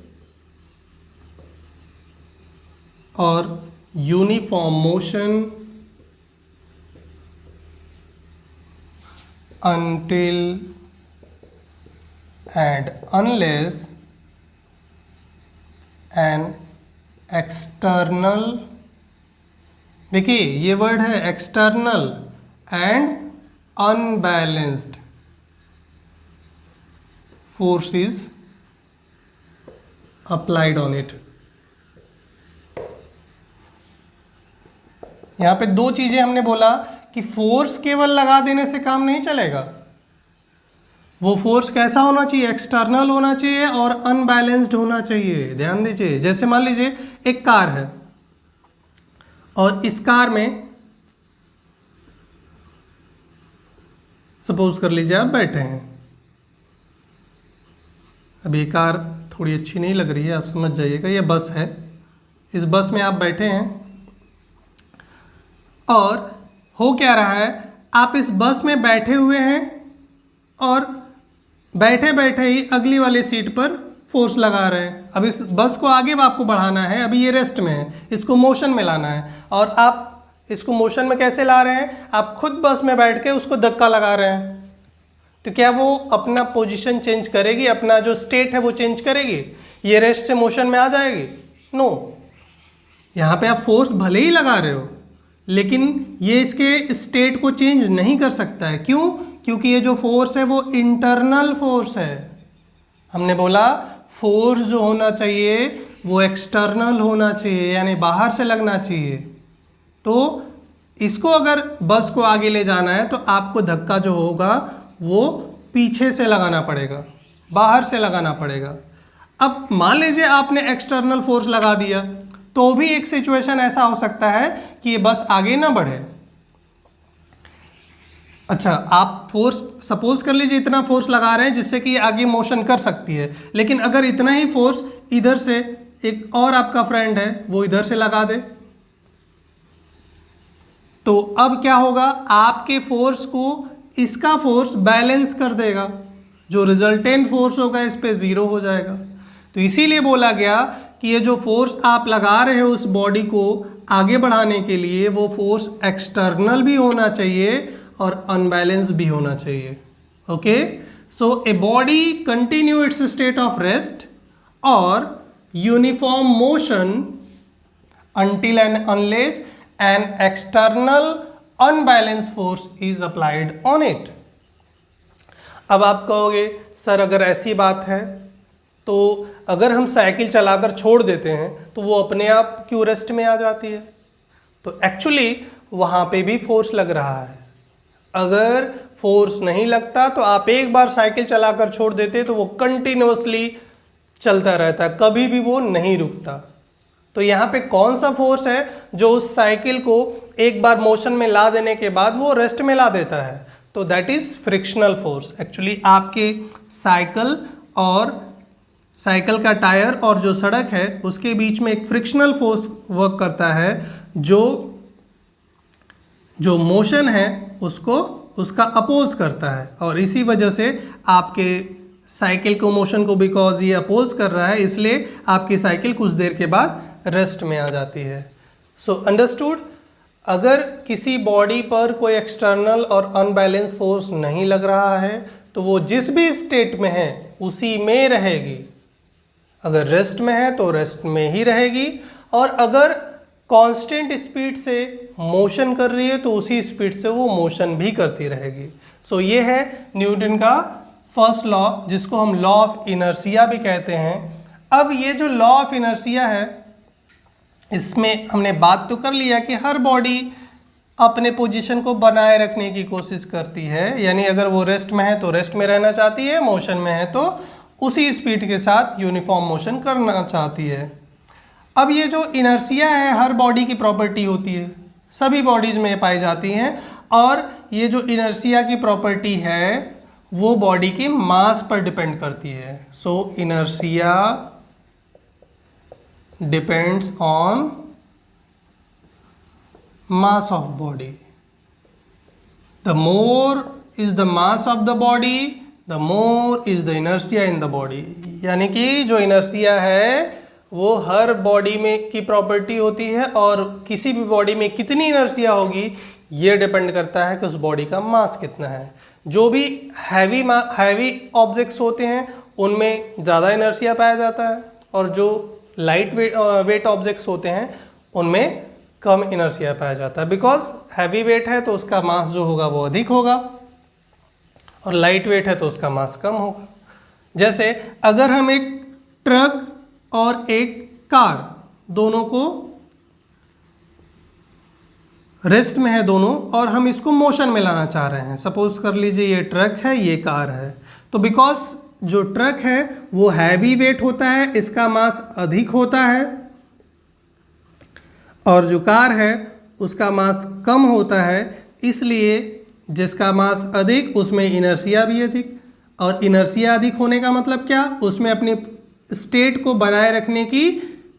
और uniform motion until and unless an external, देखिए ये वर्ड है external and unbalanced force is applied on it. यहाँ पे 2 चीजें हमने बोला कि फोर्स केवल लगा देने से काम नहीं चलेगा। वो फोर्स कैसा होना चाहिए? एक्सटर्नल होना चाहिए और अनबैलेंस्ड होना चाहिए। ध्यान दीजिए, जैसे मान लीजिए एक कार है और इस कार में सपोज कर लीजिए आप बैठे हैं। अब ये कार थोड़ी अच्छी नहीं लग रही है, आप समझ जाइएगा, ये बस है। इस बस में आप बैठे हैं और हो क्या रहा है, आप इस बस में बैठे हुए हैं और बैठे बैठे ही अगली वाली सीट पर फोर्स लगा रहे हैं। अब इस बस को आगे आपको बढ़ाना है, अभी ये रेस्ट में है, इसको मोशन में लाना है। और आप इसको मोशन में कैसे ला रहे हैं? आप खुद बस में बैठ के उसको धक्का लगा रहे हैं, तो क्या वो अपना पोजीशन चेंज करेगी, अपना जो स्टेट है वो चेंज करेगी? ये रेस्ट से मोशन में आ जाएगी? नो। यहाँ पे आप फोर्स भले ही लगा रहे हो, लेकिन ये इसके स्टेट को चेंज नहीं कर सकता है। क्यों? क्योंकि ये जो फोर्स है वो इंटरनल फोर्स है। हमने बोला फोर्स जो होना चाहिए वो एक्सटर्नल होना चाहिए, यानी बाहर से लगना चाहिए। तो इसको अगर बस को आगे ले जाना है तो आपको धक्का जो होगा वो पीछे से लगाना पड़ेगा, बाहर से लगाना पड़ेगा। अब मान लीजिए आपने एक्सटर्नल फोर्स लगा दिया, तो भी एक सिचुएशन ऐसा हो सकता है कि ये बस आगे ना बढ़े। अच्छा, आप फोर्स सपोज कर लीजिए इतना फोर्स लगा रहे हैं जिससे कि ये आगे मोशन कर सकती है, लेकिन अगर इतना ही फोर्स इधर से एक और आपका फ्रेंड है वो इधर से लगा दे, तो अब क्या होगा? आपके फोर्स को इसका फोर्स बैलेंस कर देगा, जो रिजल्टेंट फोर्स होगा इस पे 0 हो जाएगा। तो इसीलिए बोला गया कि ये जो फोर्स आप लगा रहे हो उस बॉडी को आगे बढ़ाने के लिए, वो फोर्स एक्सटर्नल भी होना चाहिए और अनबैलेंस भी होना चाहिए। Okay, so a body continue its state of rest और uniform motion until and unless an external unbalanced force is applied on it। अब आप कहोगे सर अगर ऐसी बात है तो अगर हम साइकिल चलाकर छोड़ देते हैं तो वो अपने आप क्यों रेस्ट में आ जाती है? तो एक्चुअली वहाँ पे भी फोर्स लग रहा है। अगर फोर्स नहीं लगता तो आप एक बार साइकिल चलाकर छोड़ देते तो वो कंटिन्यूअसली चलता रहता है, कभी भी वो नहीं रुकता। तो यहाँ पे कौन सा फोर्स है जो उस साइकिल को एक बार मोशन में ला देने के बाद वो रेस्ट में ला देता है? तो that is frictional force. Actually आपके साइकिल और साइकिल का टायर और जो सड़क है उसके बीच में एक फ्रिक्शनल फोर्स वर्क करता है, जो मोशन है उसको उसका अपोज करता है, और इसी वजह से आपके साइकिल को मोशन को बिकॉज ये अपोज कर रहा है इसलिए आपकी साइकिल कुछ देर के बाद रेस्ट में आ जाती है। So understood? अगर किसी बॉडी पर कोई एक्सटर्नल और अनबैलेंस फोर्स नहीं लग रहा है तो वो जिस भी स्टेट में है उसी में रहेगी। अगर रेस्ट में है तो रेस्ट में ही रहेगी, और अगर कांस्टेंट स्पीड से मोशन कर रही है तो उसी स्पीड से वो मोशन भी करती रहेगी। सो ये है न्यूटन का फर्स्ट लॉ, जिसको हम लॉ ऑफ इनर्शिया भी कहते हैं। अब ये जो लॉ ऑफ इनर्शिया है इसमें हमने बात तो कर लिया कि हर बॉडी अपने पोजीशन को बनाए रखने की कोशिश करती है, यानी अगर वो रेस्ट में है तो रेस्ट में रहना चाहती है, मोशन में है तो उसी स्पीड के साथ यूनिफॉर्म मोशन करना चाहती है। अब ये जो इनर्शिया है हर बॉडी की प्रॉपर्टी होती है, सभी बॉडीज में पाई जाती हैं, और ये जो इनर्शिया की प्रॉपर्टी है वो बॉडी के मास पर डिपेंड करती है। So inertia depends on mass of body. The more is the mass of the body, the more is the inertia in the body। यानी कि जो इनर्शिया है वो हर बॉडी में की प्रॉपर्टी होती है, और किसी भी बॉडी में कितनी इनर्शिया होगी ये डिपेंड करता है कि उस बॉडी का मास कितना है। जो भी हैवी ऑब्जेक्ट्स होते हैं उनमें ज़्यादा इनर्शिया पाया जाता है, और जो लाइट वेट ऑब्जेक्ट्स होते हैं उनमें कम इनर्शिया पाया जाता है। बिकॉज हैवी वेट है तो उसका मास जो होगा वो अधिक होगा, और लाइट वेट है तो उसका मास कम होगा। जैसे अगर हम एक ट्रक और एक कार दोनों को रेस्ट में है दोनों, और हम इसको मोशन में लाना चाह रहे हैं। सपोज कर लीजिए ये ट्रक है ये कार है, तो बिकॉज जो ट्रक है वो हैवी वेट होता है, इसका मास अधिक होता है, और जो कार है उसका मास कम होता है, इसलिए जिसका मास अधिक उसमें इनर्शिया भी अधिक, और इनर्शिया अधिक होने का मतलब क्या? उसमें अपनी स्टेट को बनाए रखने की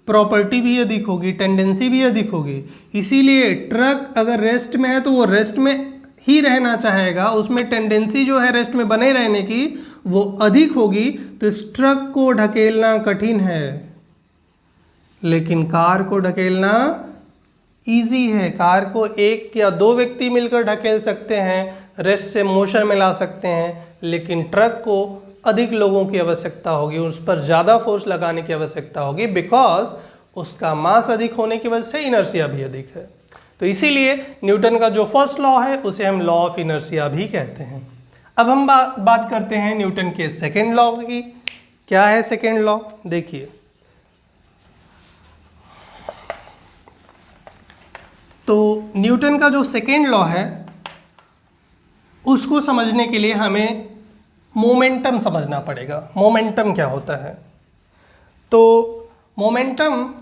प्रॉपर्टी भी अधिक होगी, टेंडेंसी भी अधिक होगी। इसीलिए ट्रक अगर रेस्ट में है तो वो रेस्ट में ही रहना चाहेगा, उसमें टेंडेंसी जो है रेस्ट में बने रहने की वो अधिक होगी, तो इस ट्रक को ढकेलना कठिन है, लेकिन कार को ढकेलना इजी है, कार को एक या दो व्यक्ति मिलकर ढकेल सकते हैं, रेस्ट से मोशन में ला सकते हैं, लेकिन ट्रक को अधिक लोगों की आवश्यकता होगी, उस पर ज़्यादा फोर्स लगाने की आवश्यकता होगी, बिकॉज उसका मास अधिक होने की वजह से इनर्शिया भी अधिक है। तो इसीलिए न्यूटन का जो फर्स्ट लॉ है उसे हम लॉ ऑफ इनर्शिया भी कहते हैं। अब हम बात करते हैं न्यूटन के सेकेंड लॉ की। क्या है सेकेंड लॉ? देखिए, तो न्यूटन का जो सेकेंड लॉ है उसको समझने के लिए हमें मोमेंटम समझना पड़ेगा। मोमेंटम क्या होता है? तो momentum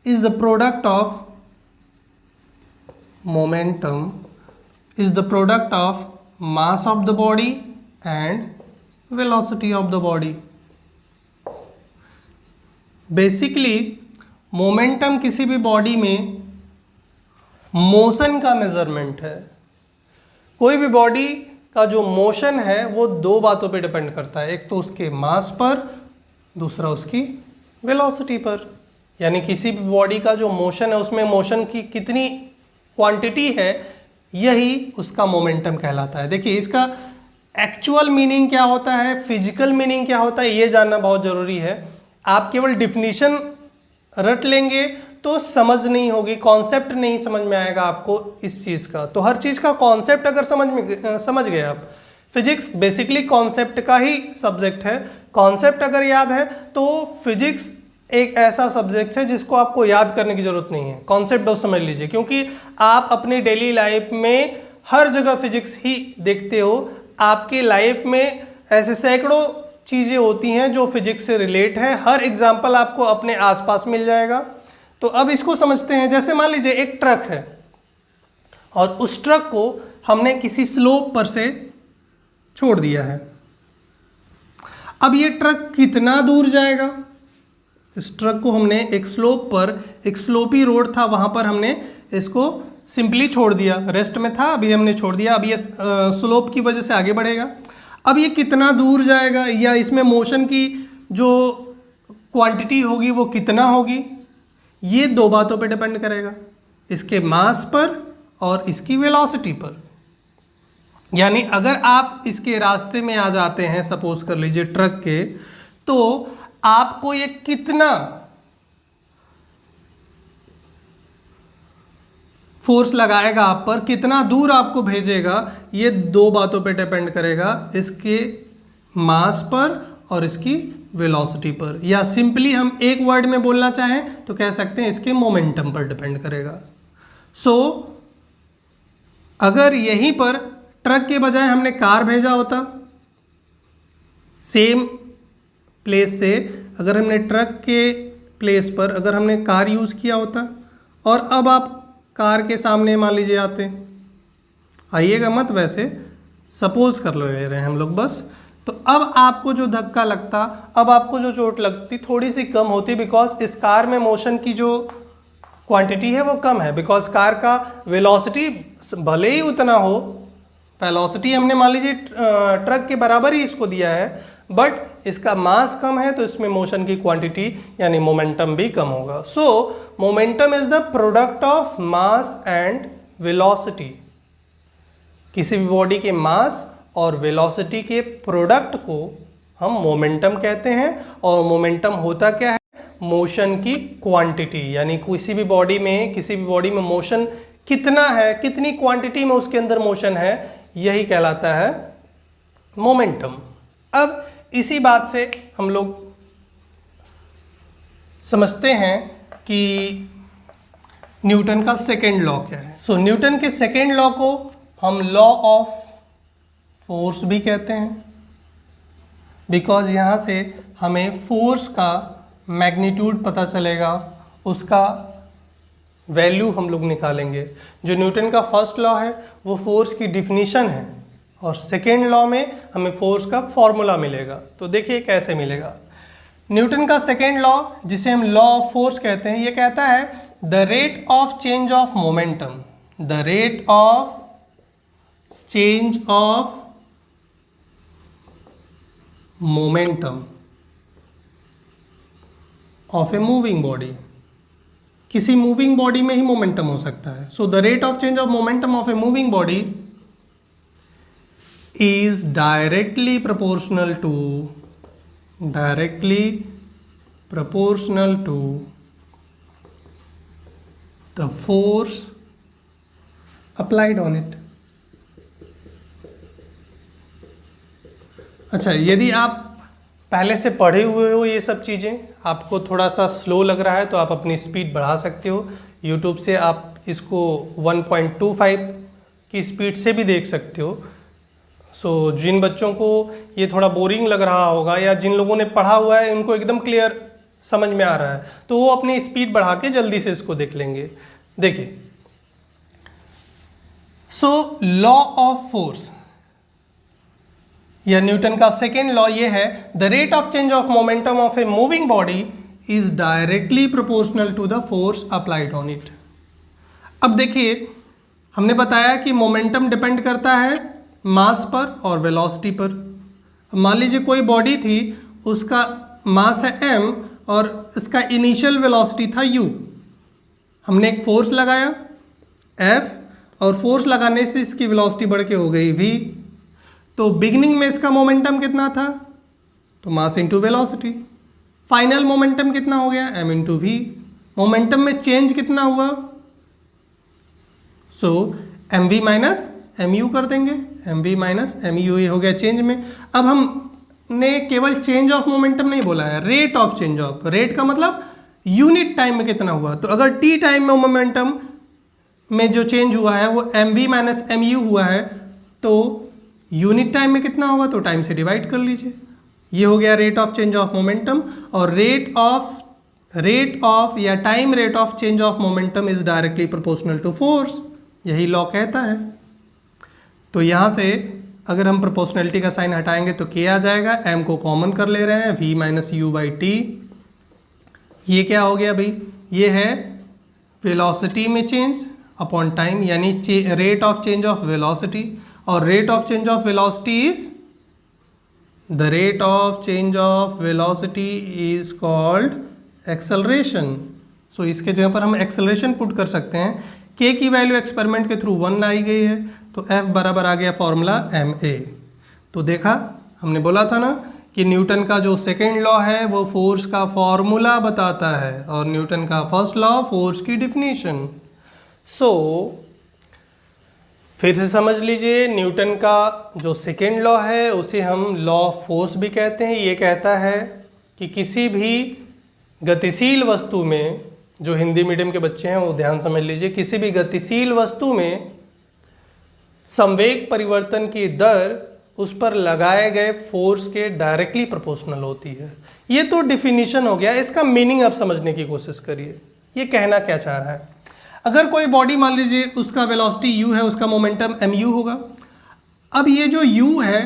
is the product of mass of the body and velocity of the body. Basically momentum किसी भी बॉडी में मोशन का मेजरमेंट है। कोई भी बॉडी का जो मोशन है वो दो बातों पे डिपेंड करता है, एक तो उसके मास पर, दूसरा उसकी वेलोसिटी पर। यानी किसी भी बॉडी का जो मोशन है उसमें मोशन की कितनी क्वांटिटी है, यही उसका मोमेंटम कहलाता है। देखिए, इसका एक्चुअल मीनिंग क्या होता है, फिजिकल मीनिंग क्या होता है, ये जानना बहुत ज़रूरी है। आप केवल डिफिनीशन रट लेंगे तो समझ नहीं होगी, कॉन्सेप्ट नहीं समझ में आएगा आपको इस चीज़ का। तो हर चीज़ का कॉन्सेप्ट अगर समझ गए आप, फिजिक्स बेसिकली कॉन्सेप्ट का ही सब्जेक्ट है। कॉन्सेप्ट अगर याद है तो फिजिक्स एक ऐसा सब्जेक्ट है जिसको आपको याद करने की ज़रूरत नहीं है, कॉन्सेप्ट बस समझ लीजिए, क्योंकि आप अपनी डेली लाइफ में हर जगह फिजिक्स ही देखते हो। आपकी लाइफ में ऐसे सैकड़ों चीज़ें होती हैं जो फिजिक्स से रिलेट है, हर एग्जाम्पल आपको अपने आसपास मिल जाएगा। तो अब इसको समझते हैं। जैसे मान लीजिए एक ट्रक है और उस ट्रक को हमने किसी स्लोप पर से छोड़ दिया है। अब ये ट्रक कितना दूर जाएगा? इस ट्रक को हमने एक स्लोप पर, एक स्लोपी रोड था, वहां पर हमने इसको सिंपली छोड़ दिया, रेस्ट में था, अभी हमने छोड़ दिया। अब ये स्लोप की वजह से आगे बढ़ेगा। अब ये कितना दूर जाएगा, या इसमें मोशन की जो क्वांटिटी होगी वो कितना होगी, ये दो बातों पे डिपेंड करेगा, इसके मास पर और इसकी वेलोसिटी पर। यानी अगर आप इसके रास्ते में आ जाते हैं, सपोज कर लीजिए ट्रक के, तो आपको ये कितना फोर्स लगाएगा आप पर, कितना दूर आपको भेजेगा, ये दो बातों पे डिपेंड करेगा, इसके मास पर और इसकी वेलोसिटी पर। या सिंपली हम एक वर्ड में बोलना चाहें तो कह सकते हैं इसके मोमेंटम पर डिपेंड करेगा। सो अगर यहीं पर ट्रक के बजाय हमने कार भेजा होता, सेम प्लेस से अगर हमने ट्रक के प्लेस पर अगर हमने कार यूज़ किया होता, और अब आप कार के सामने मान लीजिए आते, आइएगा मत, वैसे सपोज कर ले रहे हैं हम लोग बस, तो अब आपको जो धक्का लगता, अब आपको जो चोट लगती थोड़ी सी कम होती, बिकॉज इस कार में मोशन की जो क्वांटिटी है वो कम है, बिकॉज कार का वेलोसिटी भले ही उतना हो, वेलोसिटी हमने मान लीजिए ट्रक के बराबर ही इसको दिया है, बट इसका मास कम है तो इसमें मोशन की क्वांटिटी यानी मोमेंटम भी कम होगा। सो momentum is the product of mass and velocity. किसी भी बॉडी के मास और वेलोसिटी के प्रोडक्ट को हम मोमेंटम कहते हैं। और मोमेंटम होता क्या है? मोशन की क्वांटिटी, यानी किसी भी बॉडी में मोशन कितना है, कितनी क्वांटिटी में उसके अंदर मोशन है, यही कहलाता है मोमेंटम। अब इसी बात से हम लोग समझते हैं कि न्यूटन का सेकेंड लॉ क्या है। सो न्यूटन के सेकेंड लॉ को हम लॉ ऑफ फोर्स भी कहते हैं, बिकॉज यहाँ से हमें फोर्स का मैग्नीट्यूड पता चलेगा, उसका वैल्यू हम लोग निकालेंगे। जो न्यूटन का फर्स्ट लॉ है वो फोर्स की डिफिनीशन है, और सेकेंड लॉ में हमें फोर्स का फॉर्मूला मिलेगा। तो देखिए कैसे मिलेगा। न्यूटन का सेकेंड लॉ, जिसे हम लॉ ऑफ फोर्स कहते हैं, ये कहता है the rate of change of momentum, the rate of change of momentum of a moving body किसी मूविंग बॉडी में ही मोमेंटम हो सकता है। So the rate of change of momentum of a moving body is directly proportional to the force applied on it. अच्छा, यदि आप पहले से पढ़े हुए हो ये सब चीज़ें, आपको थोड़ा सा स्लो लग रहा है तो आप अपनी स्पीड बढ़ा सकते हो। यूट्यूब से आप इसको 1.25 की स्पीड से भी देख सकते हो। सो जिन बच्चों को ये थोड़ा बोरिंग लग रहा होगा या जिन लोगों ने पढ़ा हुआ है उनको एकदम क्लियर समझ में आ रहा है तो वो अपनी स्पीड बढ़ा के जल्दी से इसको देख लेंगे। देखिए, सो लॉ ऑफ फोर्स या न्यूटन का सेकेंड लॉ ये है, the rate of change of momentum of a moving body is directly proportional to the force applied on it. अब देखिए, हमने बताया कि मोमेंटम डिपेंड करता है मास पर और वेलोसिटी पर। मान लीजिए कोई बॉडी थी, उसका मास है m और इसका इनिशियल वेलोसिटी था u। हमने एक फोर्स लगाया F और फोर्स लगाने से इसकी वेलोसिटी बढ़ के हो गई v। तो बिगिनिंग में इसका मोमेंटम कितना था? तो mass into velocity. Final momentum कितना हो गया? m into V. मोमेंटम में चेंज कितना हुआ? So M V minus M U कर देंगे, M V minus M U ये हो गया चेंज में। अब हमने केवल चेंज ऑफ मोमेंटम नहीं बोला है, rate of change of. Rate का मतलब यूनिट टाइम में कितना हुआ। तो अगर टी टाइम में मोमेंटम में जो चेंज हुआ है वो M V minus M U हुआ है तो यूनिट टाइम में कितना होगा? तो टाइम से डिवाइड कर लीजिए। ये हो गया rate of change of momentum. और रेट ऑफ या time rate of change of momentum is directly proportional to force, यही लॉ कहता है। तो यहाँ से अगर हम प्रोपोर्शनलिटी का साइन हटाएंगे तो क्या आ जाएगा? m को कॉमन कर ले रहे हैं, v minus U by T. ये क्या हो गया भाई? ये है वेलोसिटी में चेंज अपॉन टाइम, यानी rate of change of velocity. और rate of change of velocity is the rate of change of velocity is called acceleration. So इसके जगह पर हम एक्सेलरेशन पुट कर सकते हैं। k की वैल्यू एक्सपेरिमेंट के थ्रू 1 आई गई है तो F बराबर आ गया फॉर्मूला ma। तो देखा, हमने बोला था ना कि न्यूटन का जो सेकेंड लॉ है वो फोर्स का फॉर्मूला बताता है और न्यूटन का फर्स्ट लॉ फोर्स की डिफिनीशन। सो फिर से समझ लीजिए, न्यूटन का जो सेकेंड लॉ है उसे हम लॉ ऑफ फोर्स भी कहते हैं। ये कहता है कि किसी भी गतिशील वस्तु में, जो हिंदी मीडियम के बच्चे हैं वो ध्यान समझ लीजिए, किसी भी गतिशील वस्तु में संवेग परिवर्तन की दर उस पर लगाए गए फोर्स के डायरेक्टली प्रोपोर्शनल होती है। ये तो डिफिनीशन हो गया, इसका मीनिंग आप समझने की कोशिश करिए। ये कहना क्या चाह रहा है? अगर कोई बॉडी मान लीजिए उसका वेलोसिटी u है, उसका मोमेंटम mu होगा। अब ये जो u है,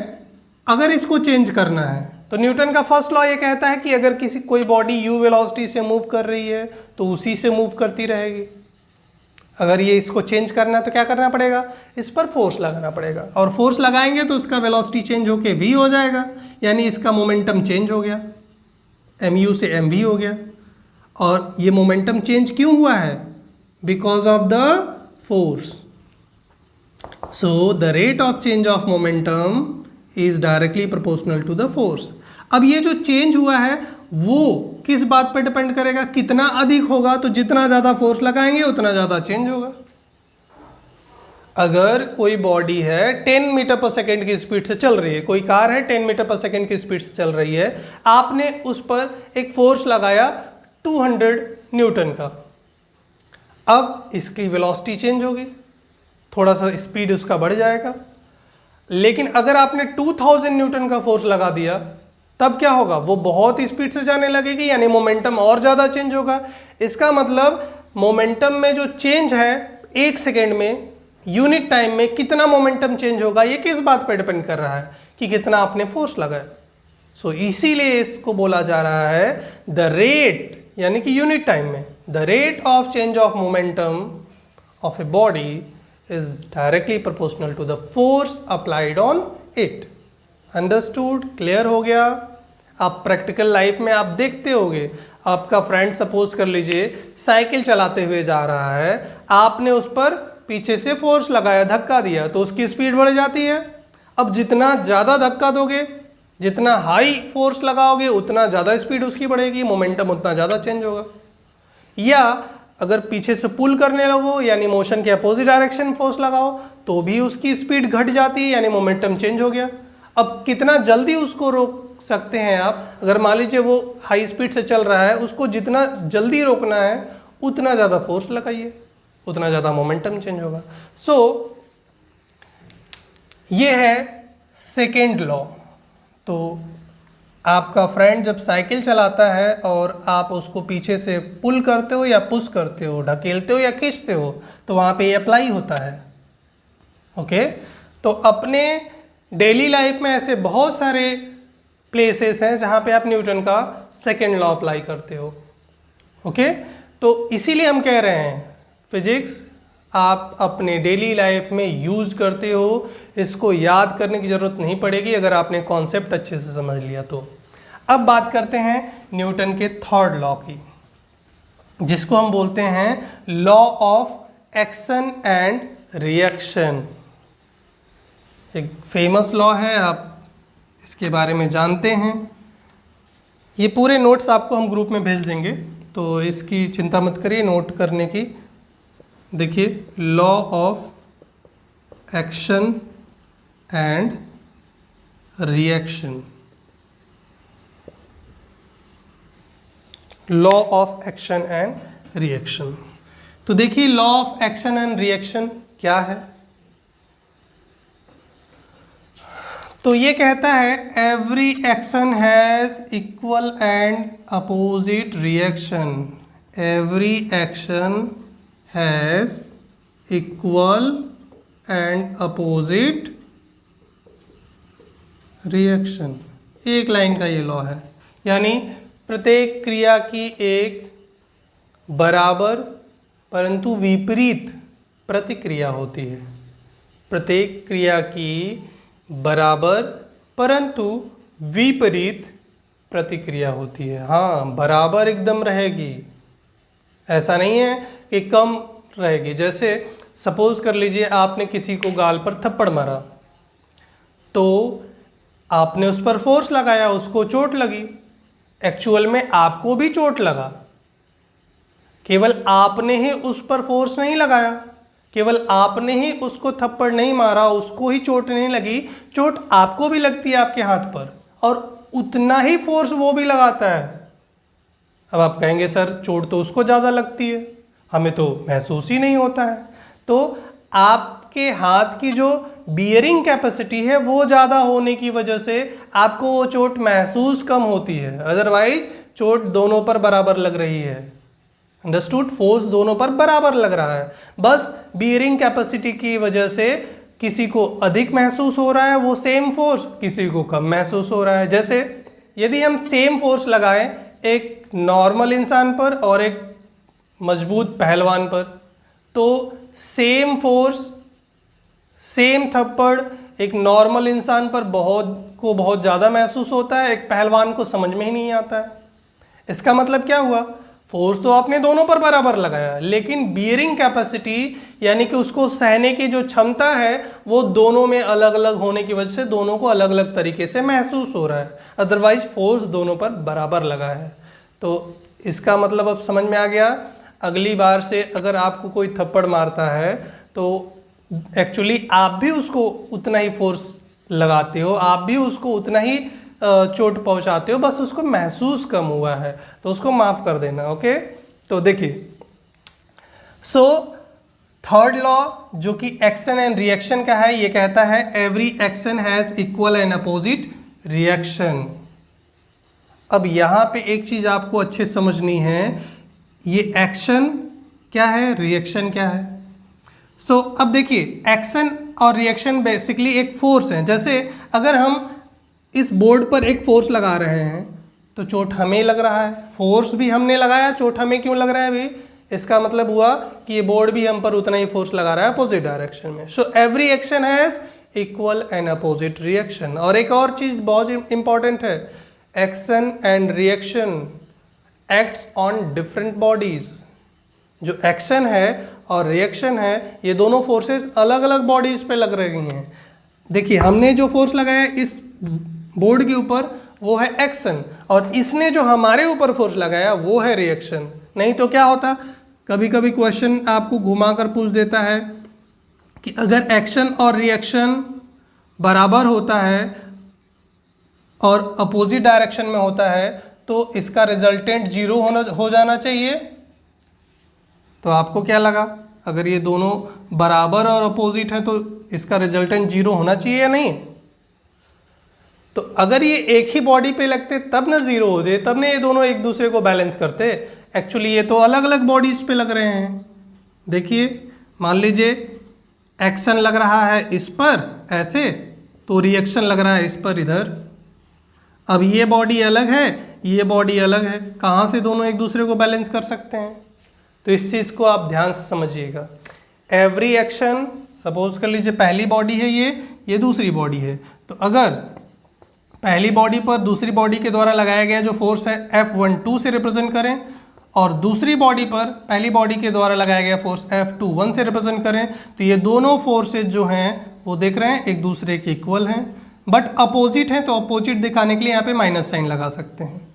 अगर इसको चेंज करना है तो न्यूटन का फर्स्ट लॉ ये कहता है कि अगर कोई बॉडी u वेलोसिटी से मूव कर रही है तो उसी से मूव करती रहेगी। अगर ये इसको चेंज करना है तो क्या करना पड़ेगा? इस पर फोर्स लगाना पड़ेगा, और फोर्स लगाएंगे तो उसका वेलोसिटी चेंज होके v हो जाएगा, यानी इसका मोमेंटम चेंज हो गया, mu से mv हो गया। और ये मोमेंटम चेंज क्यों हुआ है? Because of the force. So the rate of change of momentum is directly proportional to the force. अब ये जो चेंज हुआ है वो किस बात पर डिपेंड करेगा? कितना अधिक होगा तो जितना ज़्यादा फोर्स लगाएंगे उतना ज़्यादा चेंज होगा। अगर कोई बॉडी है 10 मीटर पर सेकेंड की स्पीड से चल रही है, कोई कार है 10 मीटर पर सेकेंड की स्पीड से चल रही है, आपने उस पर एक फोर्स लगाया 200 न्यूटन का। अब इसकी वेलोसिटी चेंज होगी, थोड़ा सा स्पीड उसका बढ़ जाएगा। लेकिन अगर आपने 2000 न्यूटन का फोर्स लगा दिया तब क्या होगा? वो बहुत स्पीड से जाने लगेगी, यानी मोमेंटम और ज़्यादा चेंज होगा। इसका मतलब मोमेंटम में जो चेंज है 1 सेकेंड में, यूनिट टाइम में कितना मोमेंटम चेंज होगा, ये किस बात पर डिपेंड कर रहा है? कि कितना आपने फोर्स लगाया। सो इसीलिए इसको बोला जा रहा है द रेट, यानी कि यूनिट टाइम में the rate of change of momentum of a body is directly proportional to the force applied on it. Understood? Clear हो गया? आप प्रैक्टिकल लाइफ में आप देखते होगे, आपका फ्रेंड सपोज कर लीजिए साइकिल चलाते हुए जा रहा है, आपने उस पर पीछे से फोर्स लगाया, धक्का दिया, तो उसकी स्पीड बढ़ जाती है। अब जितना ज़्यादा धक्का दोगे, जितना हाई फोर्स लगाओगे, उतना ज़्यादा स्पीड उसकी बढ़ेगी, मोमेंटम उतना ज़्यादा चेंज होगा। या अगर पीछे से पुल करने लगो यानी मोशन के अपोजिट डायरेक्शन फोर्स लगाओ तो भी उसकी स्पीड घट जाती है यानी मोमेंटम चेंज हो गया। अब कितना जल्दी उसको रोक सकते हैं आप, अगर मान लीजिए वो हाई स्पीड से चल रहा है, उसको जितना जल्दी रोकना है उतना ज़्यादा फोर्स लगाइए, उतना ज़्यादा मोमेंटम चेंज होगा। सो ये है सेकेंड लॉ। तो आपका फ्रेंड जब साइकिल चलाता है और आप उसको पीछे से पुल करते हो या पुश करते हो, ढकेलते हो या खींचते हो, तो वहाँ पे अप्लाई होता है। ओके, तो अपने डेली लाइफ में ऐसे बहुत सारे प्लेसेस हैं जहाँ पे आप न्यूटन का सेकेंड लॉ अप्लाई करते हो। ओके, तो इसीलिए हम कह रहे हैं फिजिक्स आप अपने डेली लाइफ में यूज करते हो, इसको याद करने की ज़रूरत नहीं पड़ेगी अगर आपने कॉन्सेप्ट अच्छे से समझ लिया तो। अब बात करते हैं न्यूटन के थर्ड लॉ की, जिसको हम बोलते हैं law of action and reaction. एक फेमस लॉ है, आप इसके बारे में जानते हैं। ये पूरे नोट्स आपको हम ग्रुप में भेज देंगे, तो इसकी चिंता मत करिए नोट करने की। देखिए, law of action and reaction, law of action and reaction. तो देखिए law of action and reaction क्या है। तो ये कहता है every action has equal and opposite reaction. Every action has equal and opposite reaction. एक लाइन का ये लॉ है, यानी प्रत्येक क्रिया की एक बराबर परंतु विपरीत प्रतिक्रिया होती है। प्रत्येक क्रिया की बराबर परंतु विपरीत प्रतिक्रिया होती है। हाँ, बराबर एकदम रहेगी, ऐसा नहीं है कि कम रहेगी। जैसे सपोज कर लीजिए आपने किसी को गाल पर थप्पड़ मारा, तो आपने उस पर फोर्स लगाया, उसको चोट लगी, एक्चुअल में आपको भी चोट लगा, केवल आपने ही उस पर फोर्स नहीं लगाया, केवल आपने ही उसको थप्पड़ नहीं मारा, उसको ही चोट नहीं लगी, चोट आपको भी लगती है आपके हाथ पर, और उतना ही फोर्स वो भी लगाता है। अब आप कहेंगे सर चोट तो उसको ज़्यादा लगती है, हमें तो महसूस ही नहीं होता है। तो आपके हाथ की जो बियरिंग कैपेसिटी है वो ज़्यादा होने की वजह से आपको वो चोट महसूस कम होती है, अदरवाइज चोट दोनों पर बराबर लग रही है। अंडरस्टूड, फोर्स दोनों पर बराबर लग रहा है, बस बियरिंग कैपेसिटी की वजह से किसी को अधिक महसूस हो रहा है वो सेम फोर्स, किसी को कम महसूस हो रहा है। जैसे यदि हम सेम फोर्स लगाएं एक नॉर्मल इंसान पर और एक मजबूत पहलवान पर, तो सेम फोर्स, सेम थप्पड़ एक नॉर्मल इंसान पर बहुत ज़्यादा महसूस होता है, एक पहलवान को समझ में ही नहीं आता है। इसका मतलब क्या हुआ, फोर्स तो आपने दोनों पर बराबर लगाया, लेकिन बियरिंग कैपेसिटी यानी कि उसको सहने की जो क्षमता है वो दोनों में अलग अलग होने की वजह से दोनों को अलग अलग तरीके से महसूस हो रहा है, अदरवाइज फोर्स दोनों पर बराबर लगा है। तो इसका मतलब अब समझ में आ गया। अगली बार से अगर आपको कोई थप्पड़ मारता है तो एक्चुअली आप भी उसको उतना ही फोर्स लगाते हो, आप भी उसको उतना ही चोट पहुंचाते हो, बस उसको महसूस कम हुआ है, तो उसको माफ कर देना। ओके, तो देखिए, सो थर्ड लॉ जो कि एक्शन एंड रिएक्शन का है, ये कहता है every action has equal and opposite reaction. अब यहाँ पे एक चीज आपको अच्छे से समझनी है, ये एक्शन क्या है, रिएक्शन क्या है। सो अब देखिए, एक्शन और रिएक्शन बेसिकली एक फोर्स है। जैसे अगर हम इस बोर्ड पर एक फोर्स लगा रहे हैं तो चोट हमें लग रहा है, फोर्स भी हमने लगाया, चोट हमें क्यों लग रहा है भाई, इसका मतलब हुआ कि ये बोर्ड भी हम पर उतना ही फोर्स लगा रहा है अपोजिट डायरेक्शन में। So every action has equal and opposite reaction. और एक और चीज बहुत इंपॉर्टेंट है, action and reaction acts on different bodies. जो एक्शन है और रिएक्शन है ये दोनों फोर्सेस अलग अलग बॉडीज पे लग रही हैं। देखिए हमने जो फोर्स लगाया इस बोर्ड के ऊपर वो है एक्शन और इसने जो हमारे ऊपर फोर्स लगाया वो है रिएक्शन। नहीं तो क्या होता, कभी कभी क्वेश्चन आपको घुमाकर पूछ देता है कि अगर एक्शन और रिएक्शन बराबर होता है और अपोजिट डायरेक्शन में होता है तो इसका रिजल्टेंट जीरो हो जाना चाहिए। तो आपको क्या लगा, अगर ये दोनों बराबर और अपोजिट है तो इसका रिजल्टेंट जीरो होना चाहिए या नहीं? तो अगर ये एक ही बॉडी पे लगते तब ना जीरो होते, तब ना ये दोनों एक दूसरे को बैलेंस करते। एक्चुअली ये तो अलग अलग बॉडीज पे लग रहे हैं। देखिए मान लीजिए एक्शन लग रहा है इस पर ऐसे, तो रिएक्शन लग रहा है इस पर इधर। अब ये बॉडी अलग है, ये बॉडी अलग है, कहाँ से दोनों एक दूसरे को बैलेंस कर सकते हैं? तो इस चीज़ को आप ध्यान से समझिएगा। एवरी एक्शन, सपोज कर लीजिए पहली बॉडी है ये दूसरी बॉडी है, तो अगर पहली बॉडी पर दूसरी बॉडी के द्वारा लगाया गया जो फोर्स है F12 से रिप्रेजेंट करें और दूसरी बॉडी पर पहली बॉडी के द्वारा लगाया गया फोर्स F21 से रिप्रेजेंट करें, तो ये दोनों फोर्सेज जो हैं वो देख रहे हैं एक दूसरे के इक्वल हैं, बट अपोजिट हैं, तो अपोजिट दिखाने के लिए यहाँ पे माइनस साइन लगा सकते हैं।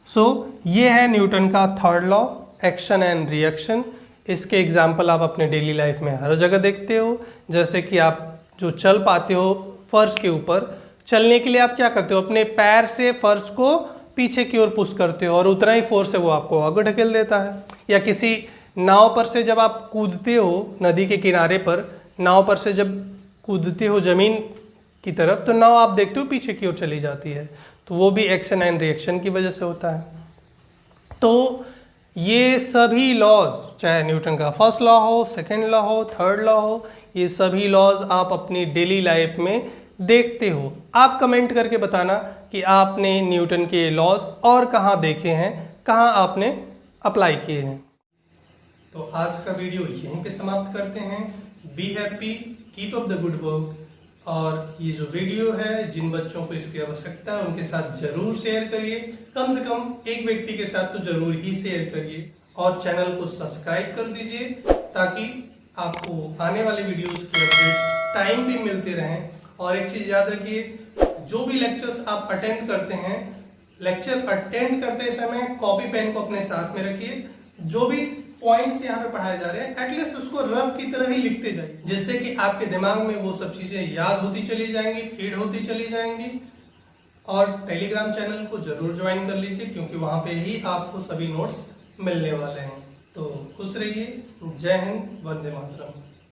सो ये है न्यूटन का third law, action and reaction. इसके एग्जाम्पल आप अपने डेली लाइफ में हर जगह देखते हो। जैसे कि आप जो चल पाते हो फर्श के ऊपर, चलने के लिए आप क्या करते हो, अपने पैर से फर्श को पीछे की ओर पुश करते हो और उतना ही फोर्स है वो आपको आगे ढकेल देता है। या किसी नाव पर से जब आप कूदते हो नदी के किनारे पर, नाव पर से जब कूदते हो ज़मीन की तरफ, तो नाव आप देखते हो पीछे की ओर चली जाती है, तो वो भी एक्शन एंड रिएक्शन की वजह से होता है। तो ये सभी लॉज, चाहे न्यूटन का फर्स्ट लॉ हो, सेकेंड लॉ हो, थर्ड लॉ हो, ये सभी लॉज आप अपनी डेली लाइफ में देखते हो। आप कमेंट करके बताना कि आपने न्यूटन के लॉज और कहाँ देखे हैं, कहाँ आपने अप्लाई किए हैं। तो आज का वीडियो यहीं पे समाप्त करते हैं। Be happy, keep up the good work. और ये जो वीडियो है, जिन बच्चों को इसकी आवश्यकता है उनके साथ जरूर शेयर करिए, कम से कम एक व्यक्ति के साथ तो जरूर ही शेयर करिए और चैनल को सब्सक्राइब कर दीजिए ताकि आपको आने वाले वीडियोस के अपडेट्स टाइम भी मिलते रहें। और एक चीज याद रखिए, जो भी लेक्चर्स आप अटेंड करते हैं, लेक्चर अटेंड करते समय कॉपी पेन को अपने साथ में रखिए। जो भी पॉइंट्स यहाँ पे पढ़ाए जा रहे हैं एटलीस्ट उसको रफ की तरह ही लिखते जाइए, जिससे कि आपके दिमाग में वो सब चीजें याद होती चली जाएंगी, फीड होती चली जाएंगी। और टेलीग्राम चैनल को जरूर ज्वाइन कर लीजिए क्योंकि वहां पे ही आपको सभी नोट्स मिलने वाले हैं। तो खुश रहिए। जय हिंद, वंदे मातरम।